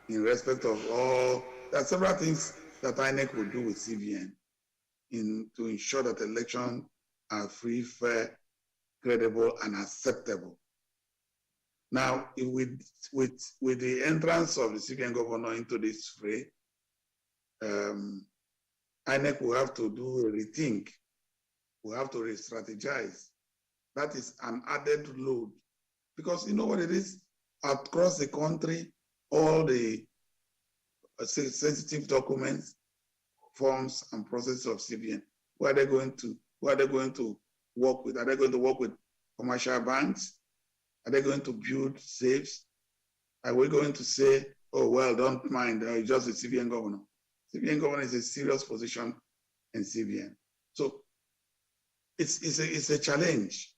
in respect of all. There are several things that INEC will do with CBN to ensure that elections are free, fair, credible, and acceptable. Now, with the entrance of the CBN governor into this fray, INEC will have to do a rethink. We'll have to re-strategize. That is an added load. Because you know what it is? Across the country, all the sensitive documents, forms, and processes of CBN, who are they going to work with? Are they going to work with commercial banks? Are they going to build safes? Are we going to say, oh, well, don't mind, it's just the CBN governor? CBN governor is a serious position in CBN. So it's a challenge,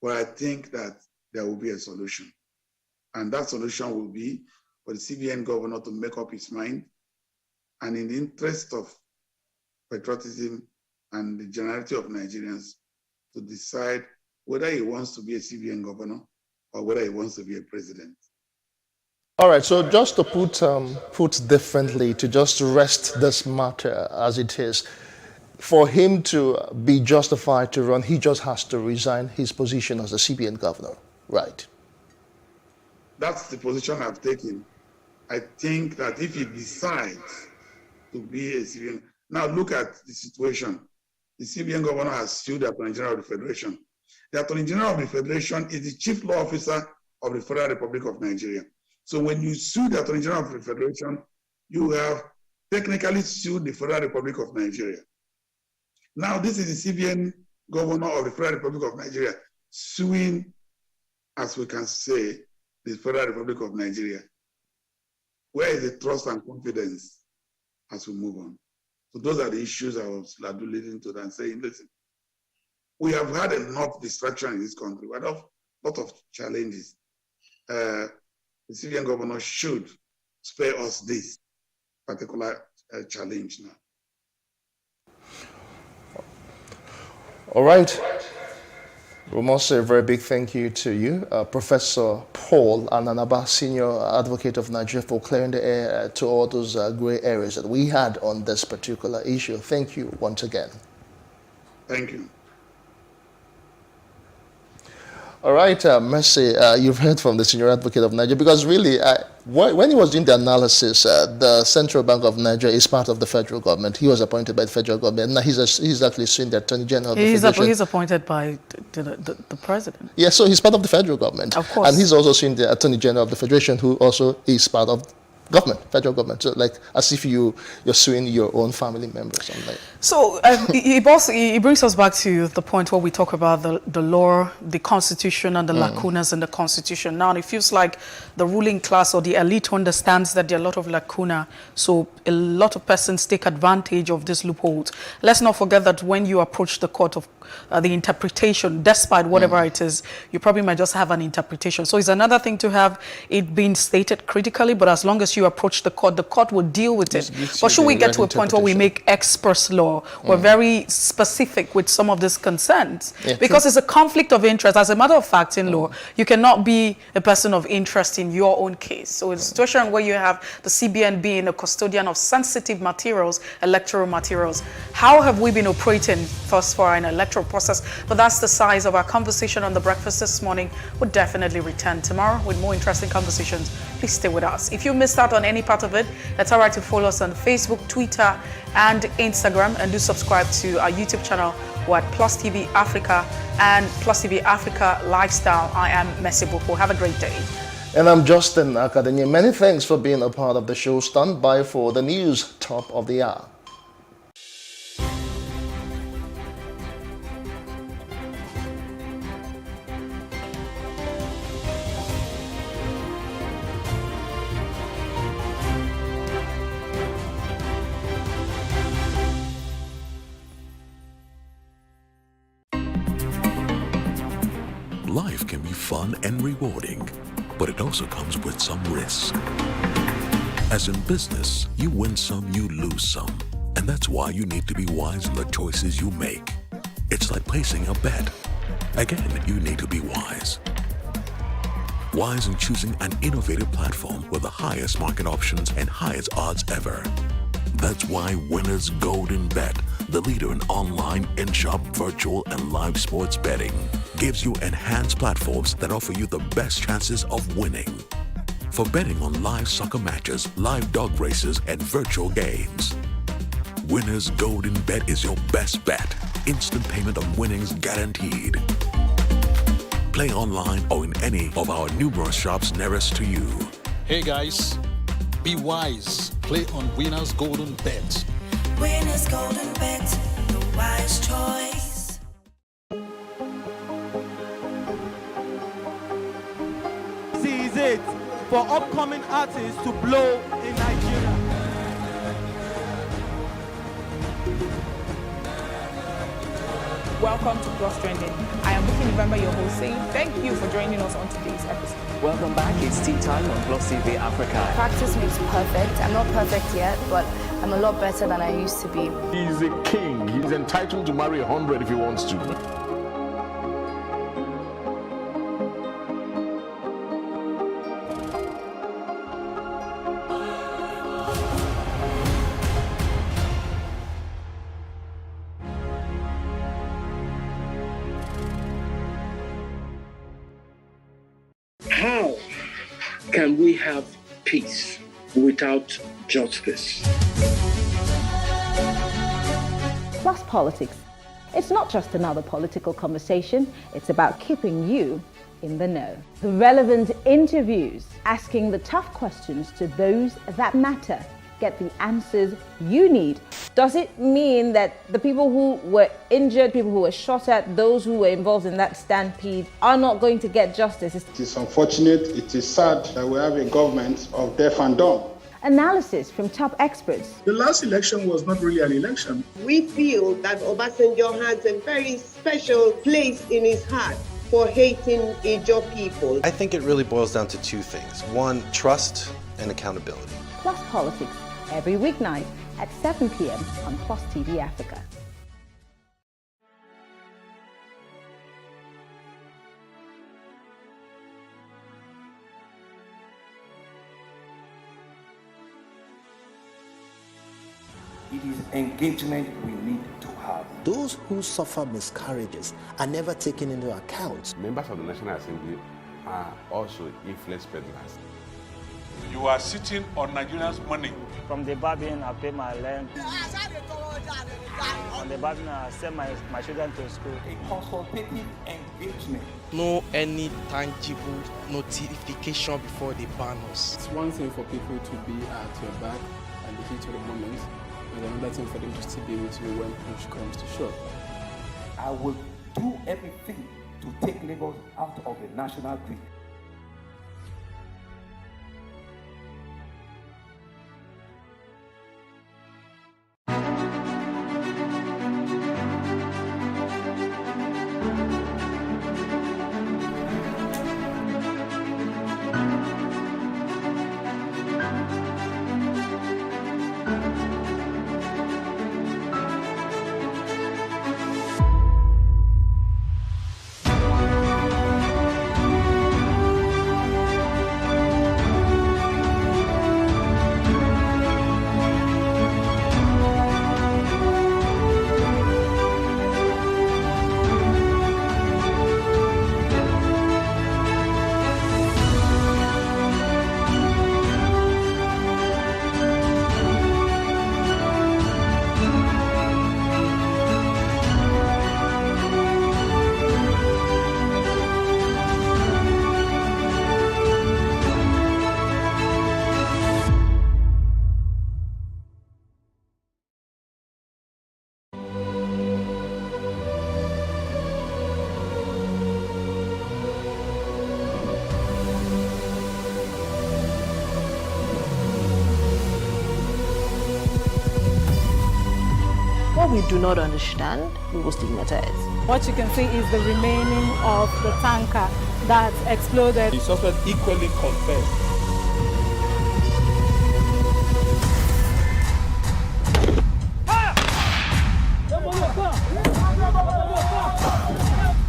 but I think that there will be a solution. And that solution will be for the CBN governor to make up his mind, and in the interest of patriotism and the generality of Nigerians, to decide whether he wants to be a CBN governor or whether he wants to be a president. All right, so just to put differently, to just rest this matter as it is, for him to be justified to run, he just has to resign his position as the CBN governor, right? That's the position I've taken. I think that if he decides to be a CBN, now look at the situation. The CBN governor has sued the Attorney General of the Federation. The Attorney General of the Federation is the chief law officer of the Federal Republic of Nigeria. So when you sue the Attorney General of the Federation, you have technically sued the Federal Republic of Nigeria. Now this is the CBN governor of the Federal Republic of Nigeria suing, as we can say, the Federal Republic of Nigeria. Where is the trust and confidence as we move on? So those are the issues I was alluding to and saying, listen, we have had enough distraction in this country. We had a lot of challenges. The CBN governor should spare us this particular challenge now. All right. We must say a very big thank you to you, Professor Paul Ananaba, Senior Advocate of Nigeria, for clearing the air to all those gray areas that we had on this particular issue. Thank you once again. Thank you. All right, Mercy, you've heard from the Senior Advocate of Nigeria, because really, when he was doing the analysis, the Central Bank of Nigeria is part of the federal government. He was appointed by the federal government. Now he's actually suing the Attorney General of the Federation. He's appointed by the president. Yeah, so he's part of the federal government. Of course. And he's also suing the Attorney General of the Federation, who also is part of government, federal government. So like as if you're suing your own family members. Something like. So he brings us back to the point where we talk about the law, the constitution, and the lacunas in the constitution. Now it feels like the ruling class or the elite understands that there are a lot of lacuna, so a lot of persons take advantage of these loopholes. Let's not forget that when you approach the court of the interpretation, despite whatever it is, you probably might just have an interpretation. So it's another thing to have it being stated critically, but as long as you approach the court will deal with it. But should we get to a point where we make express law, we're very specific with some of these concerns, because it's a conflict of interest. As a matter of fact, in law, you cannot be a person of interest in your own case. So it's a situation where you have the CBN being a custodian of sensitive materials, electoral materials. How have we been operating thus far in an electoral process? But that's the size of our conversation on The Breakfast this morning. We'll definitely return tomorrow with more interesting conversations. Please stay with us. If you missed out on any part of it, it's all right to follow us on Facebook, Twitter, and Instagram, and do subscribe to our YouTube channel. We're at Plus TV Africa and Plus TV Africa Lifestyle. I am Messi Boko. Have a great day. And I'm Justin Akadenya. Many thanks for being a part of the show. Stand by for the news, top of the hour. Life can be fun and rewarding, but it also comes with some risk. As in business, you win some, you lose some. And that's why you need to be wise in the choices you make. It's like placing a bet. Again, you need to be wise. Wise in choosing an innovative platform with the highest market options and highest odds ever. That's why Winners Golden Bet, the leader in online, in-shop, virtual, and live sports betting, gives you enhanced platforms that offer you the best chances of winning. For betting on live soccer matches, live dog races, and virtual games, Winners Golden Bet is your best bet. Instant payment of winnings guaranteed. Play online or in any of our numerous shops nearest to you. Hey guys, be wise. Play on Winners Golden Bet. Winners Golden Bet, the wise choice. This is it for upcoming artists to blow in Nigeria. Welcome to Plus Trending. I am Buki November, your host, saying thank you for joining us on today's episode. Welcome back. It's tea time on Plus TV Africa. Practice makes perfect. I'm not perfect yet, but I'm a lot better than I used to be. He's a king. He's entitled to marry 100 if he wants to. How can we have peace without justice? Plus Politics. It's not just another political conversation, it's about keeping you in the know. Relevant interviews, asking the tough questions to those that matter. Get the answers you need. Does it mean that the people who were injured, people who were shot at, those who were involved in that stampede are not going to get justice? It is unfortunate, it is sad that we have a government of deaf and dumb. Analysis from top experts. The last election was not really an election. We feel that Obasanjo has a very special place in his heart for hating Ijaw people. I think it really boils down to two things. One, trust and accountability. Plus Politics, every weeknight at 7 p.m. on Plus TV Africa. It is engagement we need to have. Those who suffer miscarriages are never taken into account. Members of the National Assembly are also influence peddlers. You are sitting on Nigerians' money. From the barbing, I pay my rent. On the barbing, I send my children to school. A consultative engagement. No any tangible notification before they ban us. It's one thing for people to be at your back and the heat of the moment, and another thing for them to still be with you when push comes to shove. I will do everything to take Lagos out of the national grid. we do not understand, we will stigmatize. What you can see is the remaining of the tanker that exploded. The suspect equally confessed.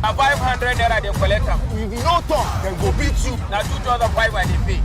A 500 naira they collect them. If you no talk, then go beat you. Now 2,500 and they pay.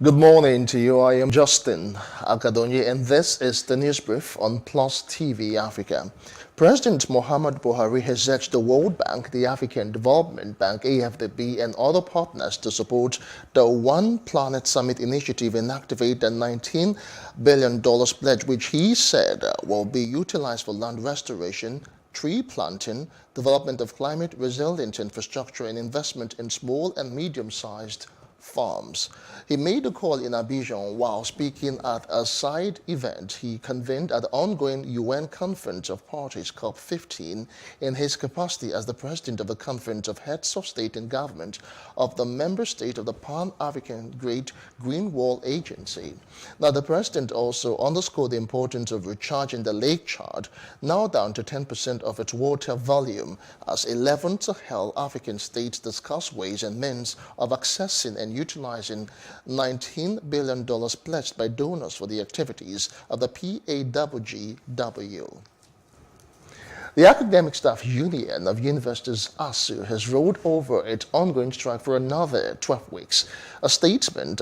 Good morning to you. I am Justin Akadonye, and this is the news brief on Plus TV Africa. President Muhammad Buhari has urged the World Bank, the African Development Bank, AFDB, and other partners to support the One Planet Summit initiative and activate the $19 billion pledge, which he said will be utilized for land restoration, tree planting, development of climate-resilient infrastructure, and investment in small and medium-sized farms. He made the call in Abidjan while speaking at a side event he convened at the ongoing UN Conference of Parties COP15 in his capacity as the president of the Conference of Heads of State and Government of the member state of the Pan-African Great Green Wall Agency. Now, the president also underscored the importance of recharging the Lake Chad, now down to 10% of its water volume, as 11 Sahel African states discuss ways and means of accessing and utilizing $19 billion pledged by donors for the activities of the PAWGW. The Academic Staff Union of Universities ASU has rolled over its ongoing strike for another 12 weeks. A statement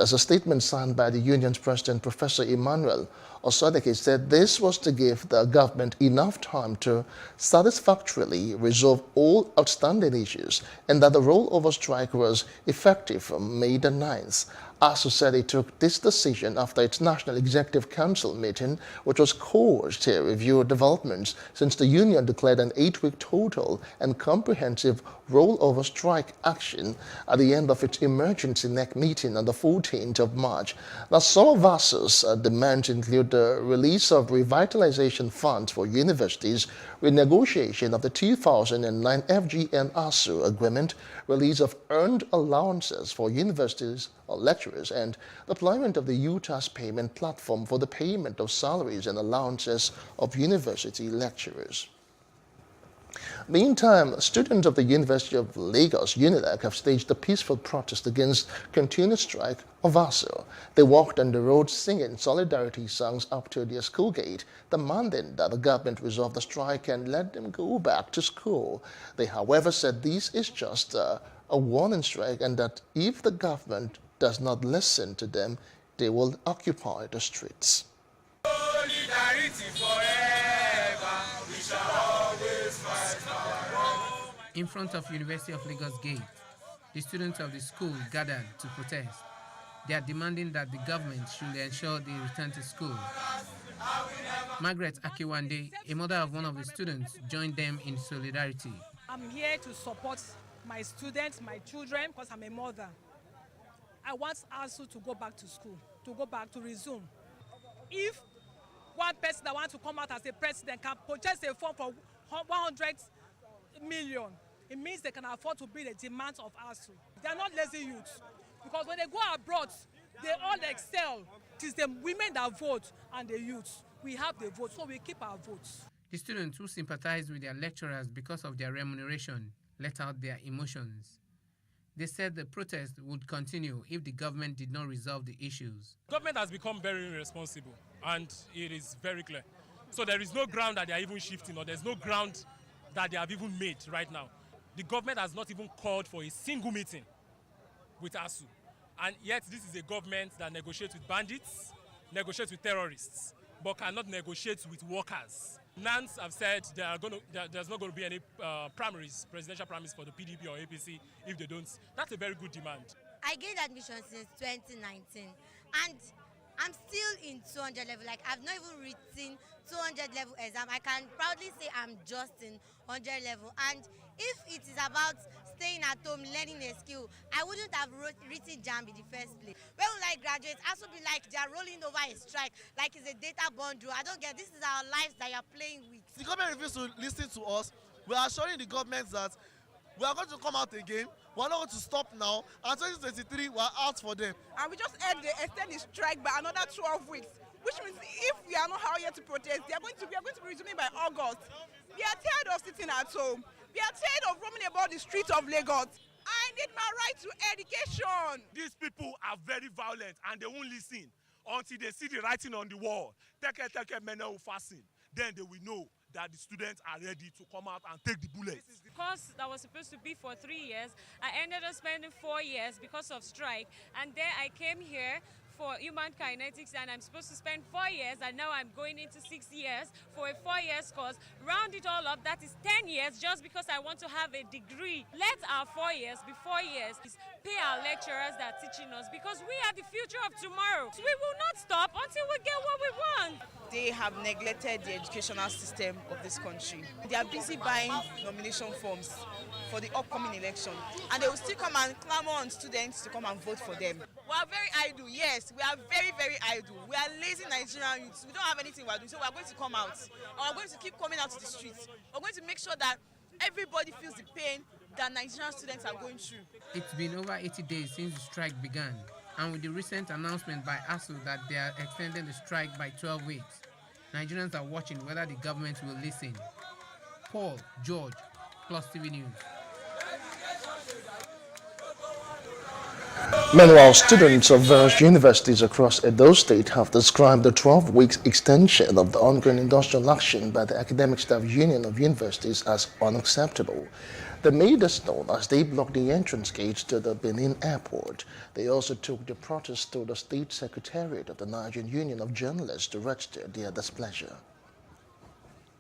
signed by the union's president, Professor Emmanuel Osodeke, said this was to give the government enough time to satisfactorily resolve all outstanding issues, and that the rollover strike was effective from May the 9th. ASU said it took this decision after its National Executive Council meeting, which was called to review developments since the union declared an 8-week total and comprehensive rollover strike action at the end of its emergency NEC meeting on the 14th of March. Now, some of ASU's demands include the release of revitalization funds for universities, renegotiation of the 2009 FGN ASU agreement, release of earned allowances for universities or lecturers, and deployment of the UTAS payment platform for the payment of salaries and allowances of university lecturers. Meantime, students of the University of Lagos, UNILAG, have staged a peaceful protest against continued strike of ASU. They walked on the road singing solidarity songs up to their school gate, demanding that the government resolve the strike and let them go back to school. They, however, said this is just a warning strike, and that if the government does not listen to them, they will occupy the streets. Solidarity forever, we shall always In front of University of Lagos Gate, the students of the school gathered to protest. They are demanding that the government should ensure they return to school. Margaret Akiwande, a mother of one of the students, joined them in solidarity. I'm here to support my students, my children, because I'm a mother. I want ASUU to go back to school, to resume. If one person that wants to come out as a president can purchase a form for 100 million, it means they can afford to be the demands of ASUU. They are not lazy youths, because when they go abroad, they all excel. It is the women that vote and the youths. We have the vote, so we keep our votes. The students who sympathized with their lecturers because of their remuneration let out their emotions. They said the protest would continue if the government did not resolve the issues. Government has become very irresponsible, and it is very clear. So there is no ground that they are even shifting, or there's no ground that they have even made right now. The government has not even called for a single meeting with ASUU. And yet this is a government that negotiates with bandits, negotiates with terrorists, but cannot negotiate with workers. NANS have said there's not going to be any presidential primaries for the PDP or APC if they don't. That's a very good demand. I gained admission since 2019, and I'm still in 200 level. Like, I've not even written 200 level exam. I can proudly say I'm just in 100 level. And if it is about staying at home, learning a skill, I wouldn't have written JAMB in the first place. When will I graduate? I should be like they're rolling over a strike, like it's a data bundle. I don't get, this is our lives that you're playing with. The government refuses to listen to us. We are assuring the government that we are going to come out again. We are not going to stop now. And 2023, we are out for them. And we just extend the strike by another 12 weeks, which means if we are not out here to protest, we are going to be resuming by August. We are tired of sitting at home. We are tired of roaming about the streets of Lagos. I need my right to education. These people are very violent and they won't listen until they see the writing on the wall. Take men will fasten. Then they will know that the students are ready to come out and take the bullets. The course that was supposed to be for 3 years, I ended up spending 4 years because of strike. And then I came here for human kinetics, and I'm supposed to spend 4 years, and now I'm going into 6 years for a 4 years course. Round it all up, that is 10 years just because I want to have a degree. Let our 4 years be 4 years. Pay our lecturers that are teaching us, because we are the future of tomorrow. So we will not stop until we get what we want. They have neglected the educational system of this country. They are busy buying nomination forms for the upcoming election, and they will still come and clamor on students to come and vote for them. We are very idle, yes, we are very, very idle. We are lazy Nigerian youths. We don't have anything we are doing, so we are going to come out. And we are going to keep coming out to the streets. We are going to make sure that everybody feels the pain that Nigerian students are going through. It's been over 80 days since the strike began, and with the recent announcement by ASUU that they are extending the strike by 12 weeks, Nigerians are watching whether the government will listen. Paul George, Plus TV News. Meanwhile, students of various universities across Edo State have described the 12-week extension of the ongoing industrial action by the Academic Staff Union of Universities as unacceptable. They made this known as they blocked the entrance gates to the Benin airport. They also took the protest to the State Secretariat of the Nigerian Union of Journalists to register their displeasure.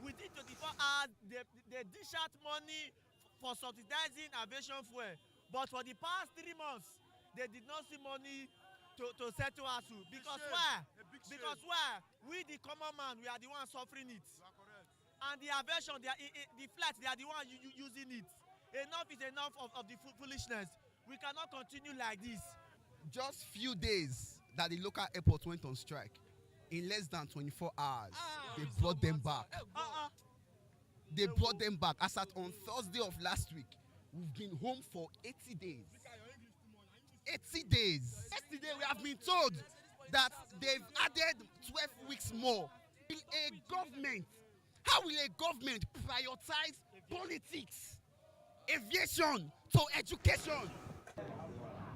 Within 24 hours, they dish out money for subsidizing aviation fuel, but for the past 3 months, they did not see money to settle ASUU. Because why? Because why? We, the common man, we are the ones suffering it. And the aviation, the flights, they are the ones using it. Enough is enough of the foolishness. We cannot continue like this. Just few days that the local airport went on strike, in less than 24 hours, they brought them back. They brought them back. As at on Thursday of last week, we've been home for 80 days. 80 days. Yesterday we have been told that they've added 12 weeks more. How will a government prioritize politics, aviation to education?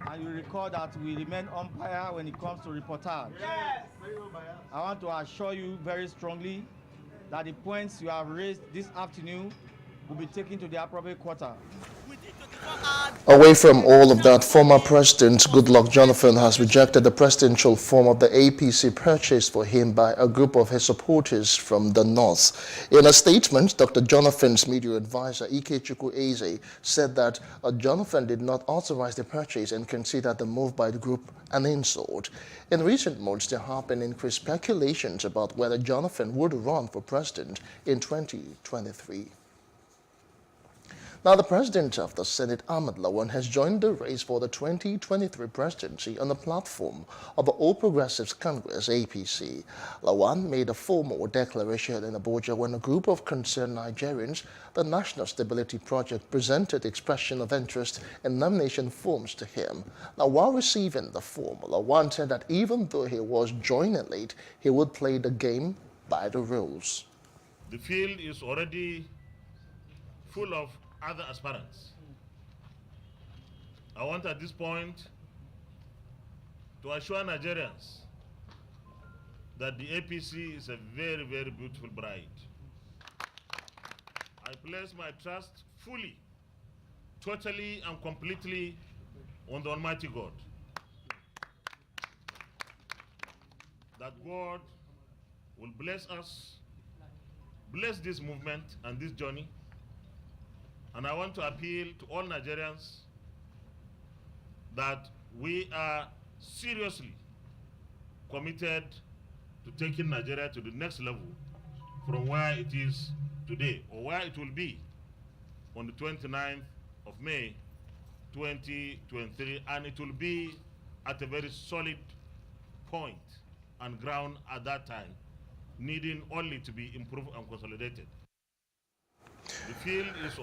And you recall that we remain umpire when it comes to reportage. Yes. I want to assure you very strongly that the points you have raised this afternoon will be taken to the appropriate quarter. Within Away from all of that, former President Goodluck Jonathan has rejected the presidential form of the APC purchased for him by a group of his supporters from the north. In a statement, Dr. Jonathan's media advisor, Ikechukwu Eze, said that Jonathan did not authorize the purchase and considered the move by the group an insult. In recent months, there have been increased speculations about whether Jonathan would run for president in 2023. Now, the president of the Senate, Ahmed Lawan, has joined the race for the 2023 presidency on the platform of the All Progressives Congress, APC. Lawan made a formal declaration in Abuja when a group of concerned Nigerians, the National Stability Project, presented expression of interest in nomination forms to him. Now, while receiving the form, Lawan said that even though he was joining late, he would play the game by the rules. The field is already full of other aspirants. I want at this point to assure Nigerians that the APC is a very, very beautiful bride. I place my trust fully, totally and completely on the Almighty God. That God will bless us, bless this movement and this journey. And I want to appeal to all Nigerians that we are seriously committed to taking Nigeria to the next level from where it is today, or where it will be on the 29th of May 2023, and it will be at a very solid point and ground at that time, needing only to be improved and consolidated.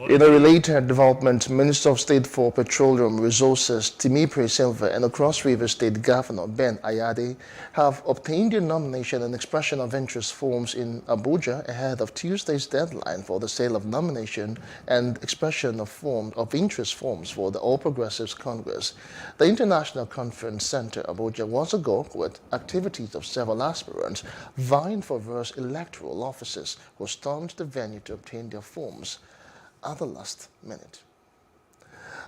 In a related development, Minister of State for Petroleum Resources Timipre Silva and the Cross River State Governor Ben Ayade have obtained their nomination and expression of interest forms in Abuja ahead of Tuesday's deadline for the sale of nomination and expression of interest forms for the All Progressives Congress. The International Conference Center Abuja was agog with activities of several aspirants vying for various electoral offices who stormed the venue to obtain their forms at the last minute.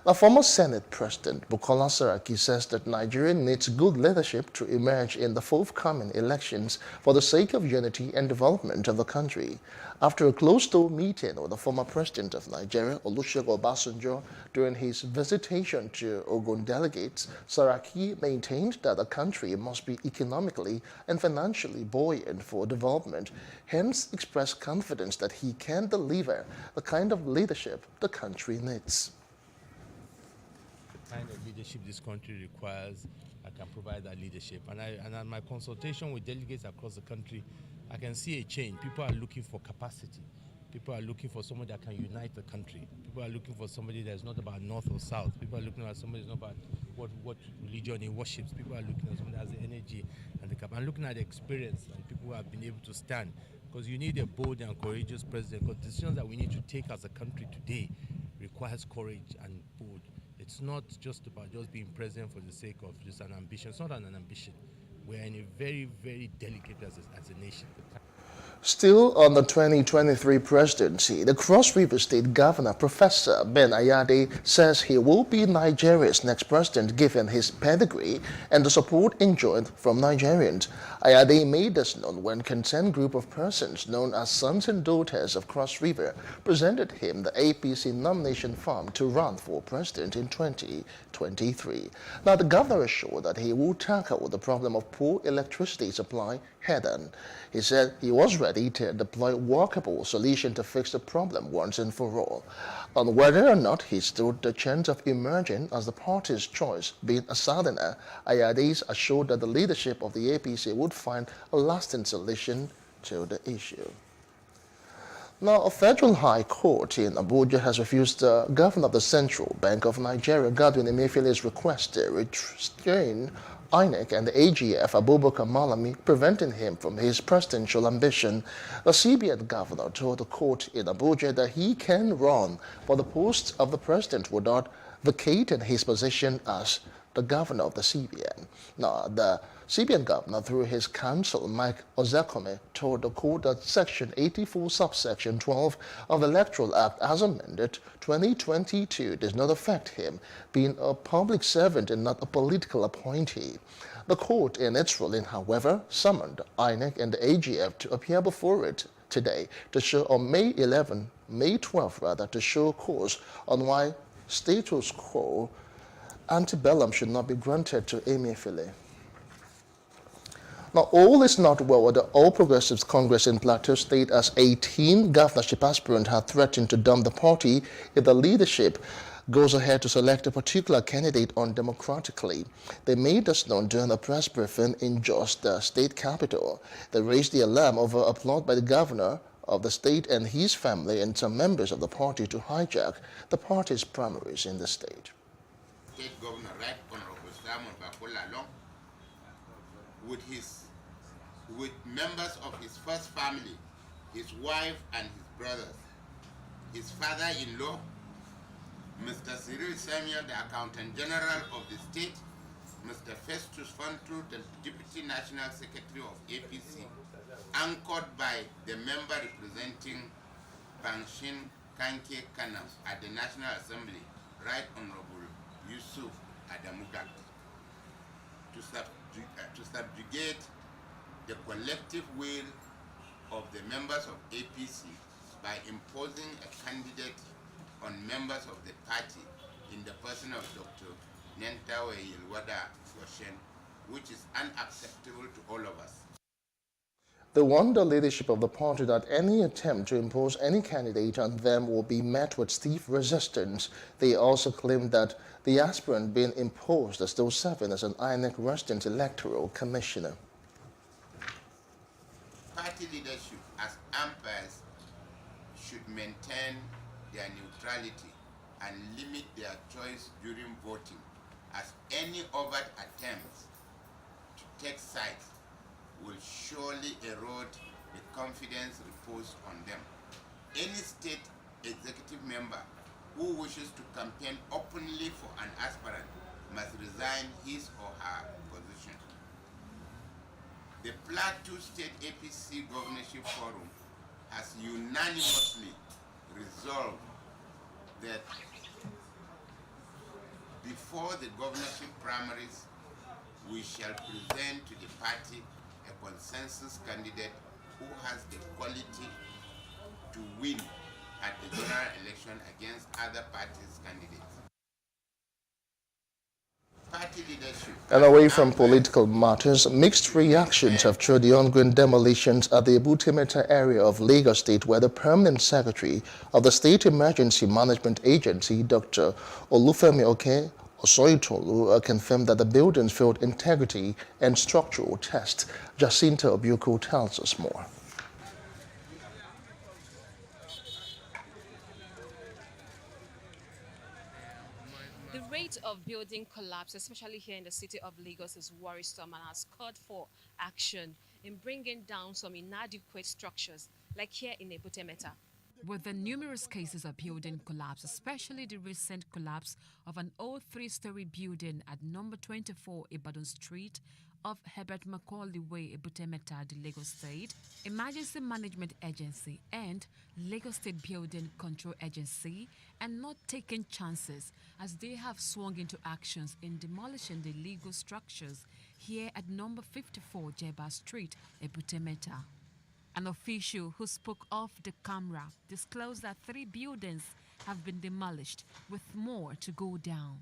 The former Senate President Bukola Saraki says that Nigeria needs good leadership to emerge in the forthcoming elections for the sake of unity and development of the country. After a closed-door meeting with the former President of Nigeria, Olusegun Obasanjo, during his visitation to Ogun delegates, Saraki maintained that the country must be economically and financially buoyant for development, hence expressed confidence that he can deliver the kind of leadership the country needs. The kind of leadership this country requires, I can provide that leadership. And in my consultation with delegates across the country, I can see a change. People are looking for capacity. People are looking for somebody that can unite the country. People are looking for somebody that's not about north or south. People are looking at somebody that's not about what religion he worships. People are looking at somebody that has the energy and the capacity. And looking at the experience and people who have been able to stand. Because you need a bold and courageous president. Because decisions that we need to take as a country today requires courage and bold. It's not just about just being president for the sake of just an ambition. It's not an ambition. We're in a very, very delicate as a nation. Still on the 2023 presidency, the Cross River State Governor, Professor Ben Ayade, says he will be Nigeria's next president given his pedigree and the support enjoyed from Nigerians. Ayade made this known when a concerned group of persons known as Sons and Daughters of Cross River presented him the APC nomination form to run for president in 2023. Now, the governor assured that he will tackle the problem of poor electricity supply head-on. He said he was ready to deploy a workable solution to fix the problem once and for all. On whether or not he stood the chance of emerging as the party's choice being a southerner, Ayade assured that the leadership of the APC would find a lasting solution to the issue. Now, a federal high court in Abuja has refused the governor of the Central Bank of Nigeria, Godwin Emefiele's request to restrain INEC and the AGF, Abubakar Malami, preventing him from his presidential ambition. The CBN governor told the court in Abuja that he can run for the post of the president without vacating his position as the governor of the CBN. Now, the CBN governor, through his counsel, Mike Ozekome, told the court that Section 84, subsection 12 of the Electoral Act, as amended 2022, does not affect him, being a public servant and not a political appointee. The court, in its ruling, however, summoned INEC and the AGF to appear before it today to show on May 12th rather, to show cause on why status quo antebellum should not be granted to Emefiele. Now, all is not well at the All Progressives Congress in Plateau State, as 18 governorship aspirants have threatened to dump the party if the leadership goes ahead to select a particular candidate undemocratically. They made this known during a press briefing in Jos, the state capital. They raised the alarm over a plot by the governor of the state and his family and some members of the party to hijack the party's primaries in the state. State Governor Right Honorable Simon Bakola Long, with members of his first family, his wife and his brothers, his father-in-law, Mr. Cyril Samuel, the Accountant General of the state, Mr. Festus Fantu, the Deputy National Secretary of APC, anchored by the member representing Bangshin Kanke Kana at the National Assembly, Right Honorable Yusuf Adamudak, to subjugate the collective will of the members of APC by imposing a candidate on members of the party in the person of Dr. Nentawe Yilwada Goshen, which is unacceptable to all of us. They warned the leadership of the party that any attempt to impose any candidate on them will be met with stiff resistance. They also claimed that the aspirant being imposed is still serving as an INEC resident electoral commissioner. Party leadership, as umpires, should maintain their neutrality and limit their choice during voting, as any overt attempts to take sides will surely erode the confidence reposed on them. Any state executive member who wishes to campaign openly for an aspirant must resign his or her position. The Plateau State APC Governorship Forum has unanimously resolved that before the governorship primaries, we shall present to the party a consensus candidate who has the quality to win at the general election against other parties' candidates. Party leadership. And away from political matters, mixed reactions have trod the ongoing demolitions at the Ebutemeta area of Lagos State, where the permanent secretary of the State Emergency Management Agency, Dr. Olufemi Oke Osoitolu, confirmed that the buildings failed integrity and structural tests. Jacinta Obioko tells us more. The rate of building collapse, especially here in the city of Lagos, is worrisome and has called for action in bringing down some inadequate structures, like here in Ebutemeta. With the numerous cases of building collapse, especially the recent collapse of an old 3-story building at number 24 Ibadan Street of Herbert Macaulay Way, Ebutemeta, the Lagos State Emergency Management Agency and Lagos State Building Control Agency are not taking chances, as they have swung into actions in demolishing the legal structures here at number 54 Jeba Street, Ebutemeta. An official who spoke off the camera disclosed that 3 buildings have been demolished, with more to go down.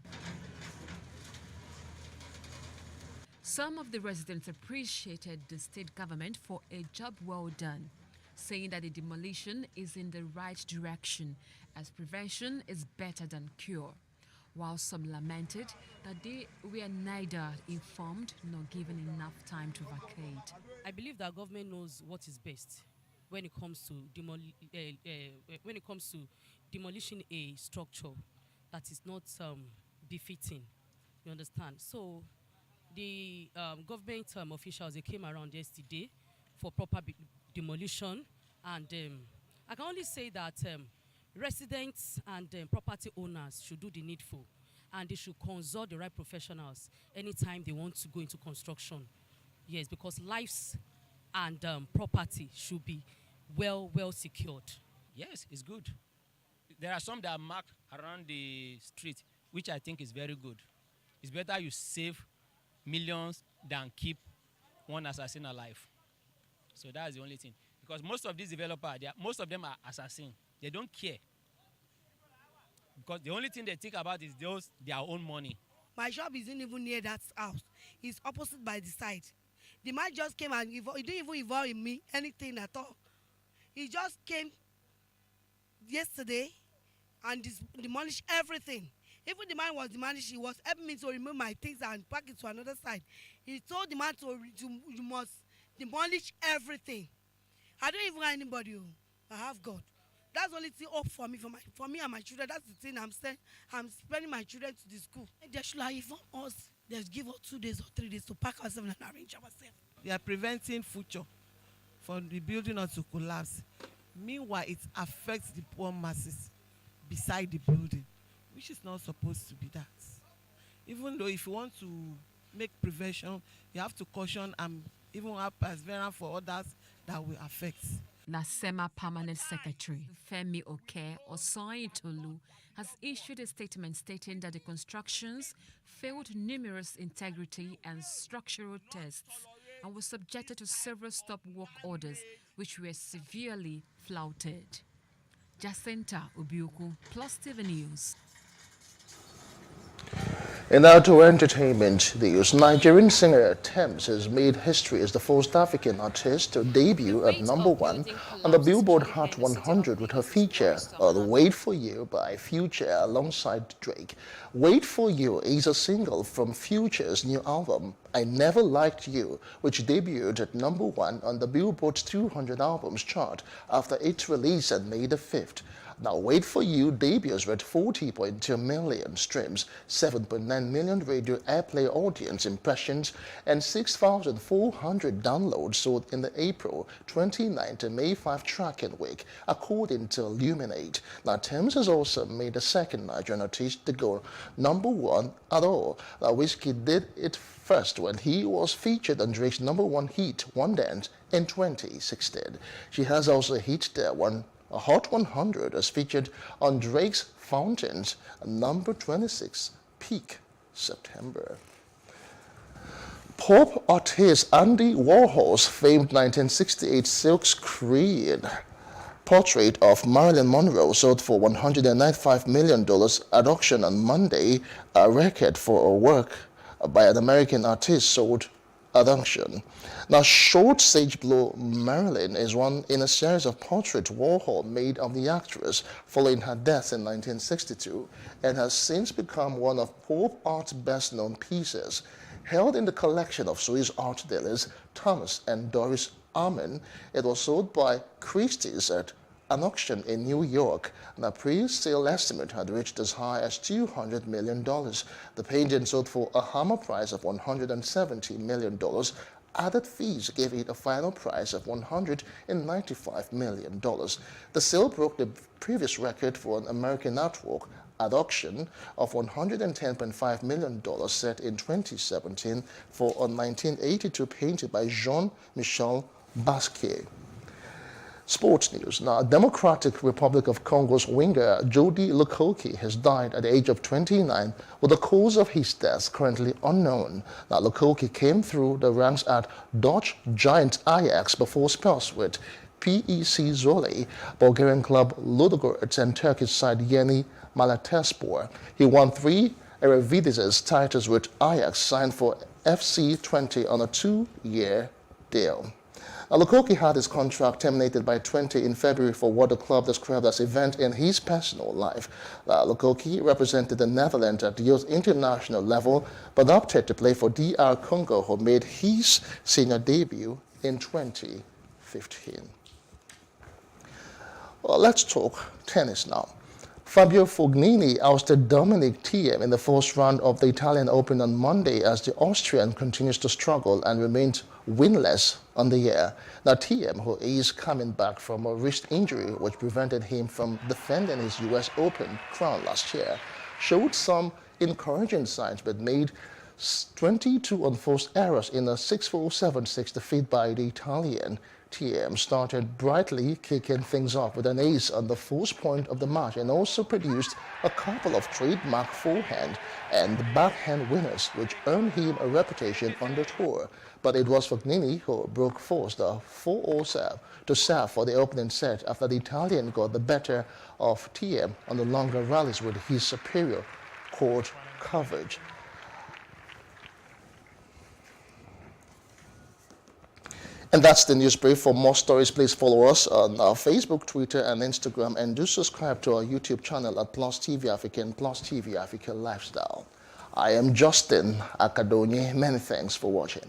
Some of the residents appreciated the state government for a job well done, saying that the demolition is in the right direction, as prevention is better than cure, while some lamented that they were neither informed nor given enough time to vacate. I believe that government knows what is best when it comes to demolishing a structure that is not befitting. You understand? So the government officials, they came around yesterday for proper demolition, and I can only say that residents and property owners should do the needful and they should consult the right professionals anytime they want to go into construction. Yes, because lives and property should be well secured. Yes, it's good. There are some that are marked around the street, which I think is very good. It's better you save millions than keep one assassin alive. So that's the only thing. Because most of these developers, most of them are assassins. They don't care. Because the only thing they think about is their own money. My shop isn't even near that house. It's opposite by the side. The man just came and he didn't even involve in me anything at all. He just came yesterday and demolished everything. Even the man was demolished, he was helping me to remove my things and pack it to another side. He told the man you must demolish everything. I don't even have anybody. I have God. That's the only thing hope for me, for me and my children. That's the thing I'm spending my children to the school. They should have informed us. Just give us 2 days or 3 days to pack ourselves and arrange ourselves. We are preventing future for the building not to collapse. Meanwhile, it affects the poor masses beside the building, which is not supposed to be that. Even though if you want to make prevention, you have to caution and even have perseverance for others that will affect. LASEMA Permanent Secretary Femi Oke Osoyintolu has issued a statement stating that the constructions failed numerous integrity and structural tests and were subjected to several stop work orders which were severely flouted. Jacinta Obiuku, Plus TV News. In outdoor entertainment news, Nigerian singer Tems has made history as the first African artist to debut at #1 on the Billboard Hot 100 with her feature, Wait For You by Future alongside Drake. Wait For You is a single from Future's new album, I Never Liked You, which debuted at #1 on the Billboard 200 albums chart after its release on May the 5th. Now, Wait For You debuts with 40.2 million streams, 7.9 million radio airplay audience impressions, and 6,400 downloads sold in the April 29 to May 5 tracking week, according to Illuminate. Now, Tems has also made the second Nigerian artist to go #1 at all. Wizkid did it first when he was featured on Drake's #1 hit, One Dance, in 2016. She has also hit a Hot 100 as featured on Drake's Fountains, #26, peak September. Pop artist Andy Warhol's famed 1968 silkscreen portrait of Marilyn Monroe sold for $195 million at auction on Monday, a record for a work by an American artist sold at auction. Now, Short Sage Blue Marilyn is one in a series of portraits Warhol made of the actress following her death in 1962 and has since become one of pop art's best-known pieces. Held in the collection of Swiss art dealers Thomas and Doris Arman, it was sold by Christie's at an auction in New York. The pre-sale estimate had reached as high as $200 million. The painting sold for a hammer price of $170 million. Added fees gave it a final price of $195 million. The sale broke the previous record for an American artwork at auction of $110.5 million set in 2017 for a 1982 painting by Jean-Michel Basquiat. Sports news. Now, Democratic Republic of Congo's winger Jody Lukoki has died at the age of 29, with the cause of his death currently unknown. Now, Lukoki came through the ranks at Dutch giant Ajax before spells with PEC Zwolle, Bulgarian club Ludogorets, and Turkish side Yeni Malatyaspor. He won 3 Eredivisie titles with Ajax, signed for FC Twente on a 2-year deal. Now, Lukoki had his contract terminated by Twente in February for what the club described as event in his personal life. Lukoki represented the Netherlands at the youth international level, but opted to play for DR Congo, who made his senior debut in 2015. Well, let's talk tennis now. Fabio Fognini ousted Dominic Thiem in the first round of the Italian Open on Monday as the Austrian continues to struggle and remains winless on the year. Now, Thiem, who is coming back from a wrist injury which prevented him from defending his US Open crown last year, showed some encouraging signs but made 22 unforced errors in a 6-4-7-6 defeat by the Italian. TM started brightly, kicking things off with an ace on the first point of the match and also produced a couple of trademark forehand and backhand winners, which earned him a reputation on the tour. But it was Fognini who broke force the 4-0 serve to serve for the opening set after the Italian got the better of TM on the longer rallies with his superior court coverage. And that's the news brief. For more stories, please follow us on our Facebook, Twitter, and Instagram, and do subscribe to our YouTube channel at Plus TV Africa and Plus TV Africa Lifestyle. I am Justin Akadonye. Many thanks for watching.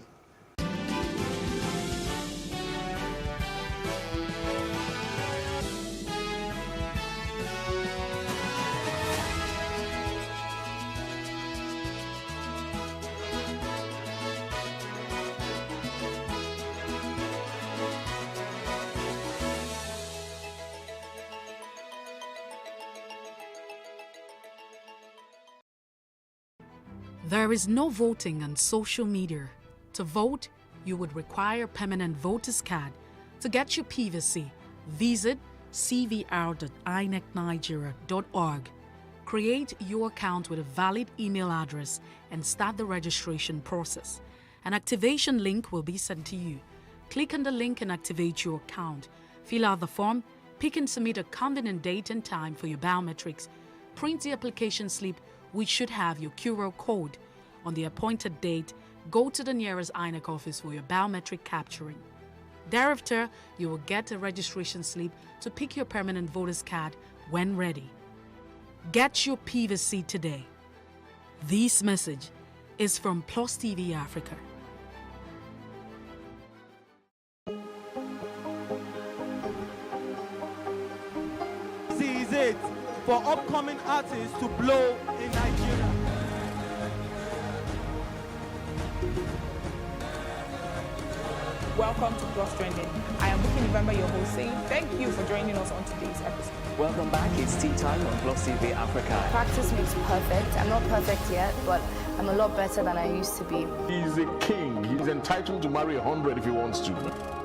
There is no voting on social media. To vote, you would require a permanent voter's card. To get your PVC, visit cvr.inecnigeria.org. Create your account with a valid email address and start the registration process. An activation link will be sent to you. Click on the link and activate your account. Fill out the form, pick and submit a convenient date and time for your biometrics. Print the application slip, which should have your QR code. On the appointed date, go to the nearest INEC office for your biometric capturing. Thereafter, you will get a registration slip to pick your permanent voter's card when ready. Get your PVC today. This message is from Plus TV Africa. This is it for upcoming artists to blow in Nigeria. Welcome to Plus Trending. I am Buki November, your host, saying thank you for joining us on today's episode. Welcome back. It's tea time on Plus TV Africa. Practice makes perfect. I'm not perfect yet, but I'm a lot better than I used to be. He's a king. He's entitled to marry 100 if he wants to.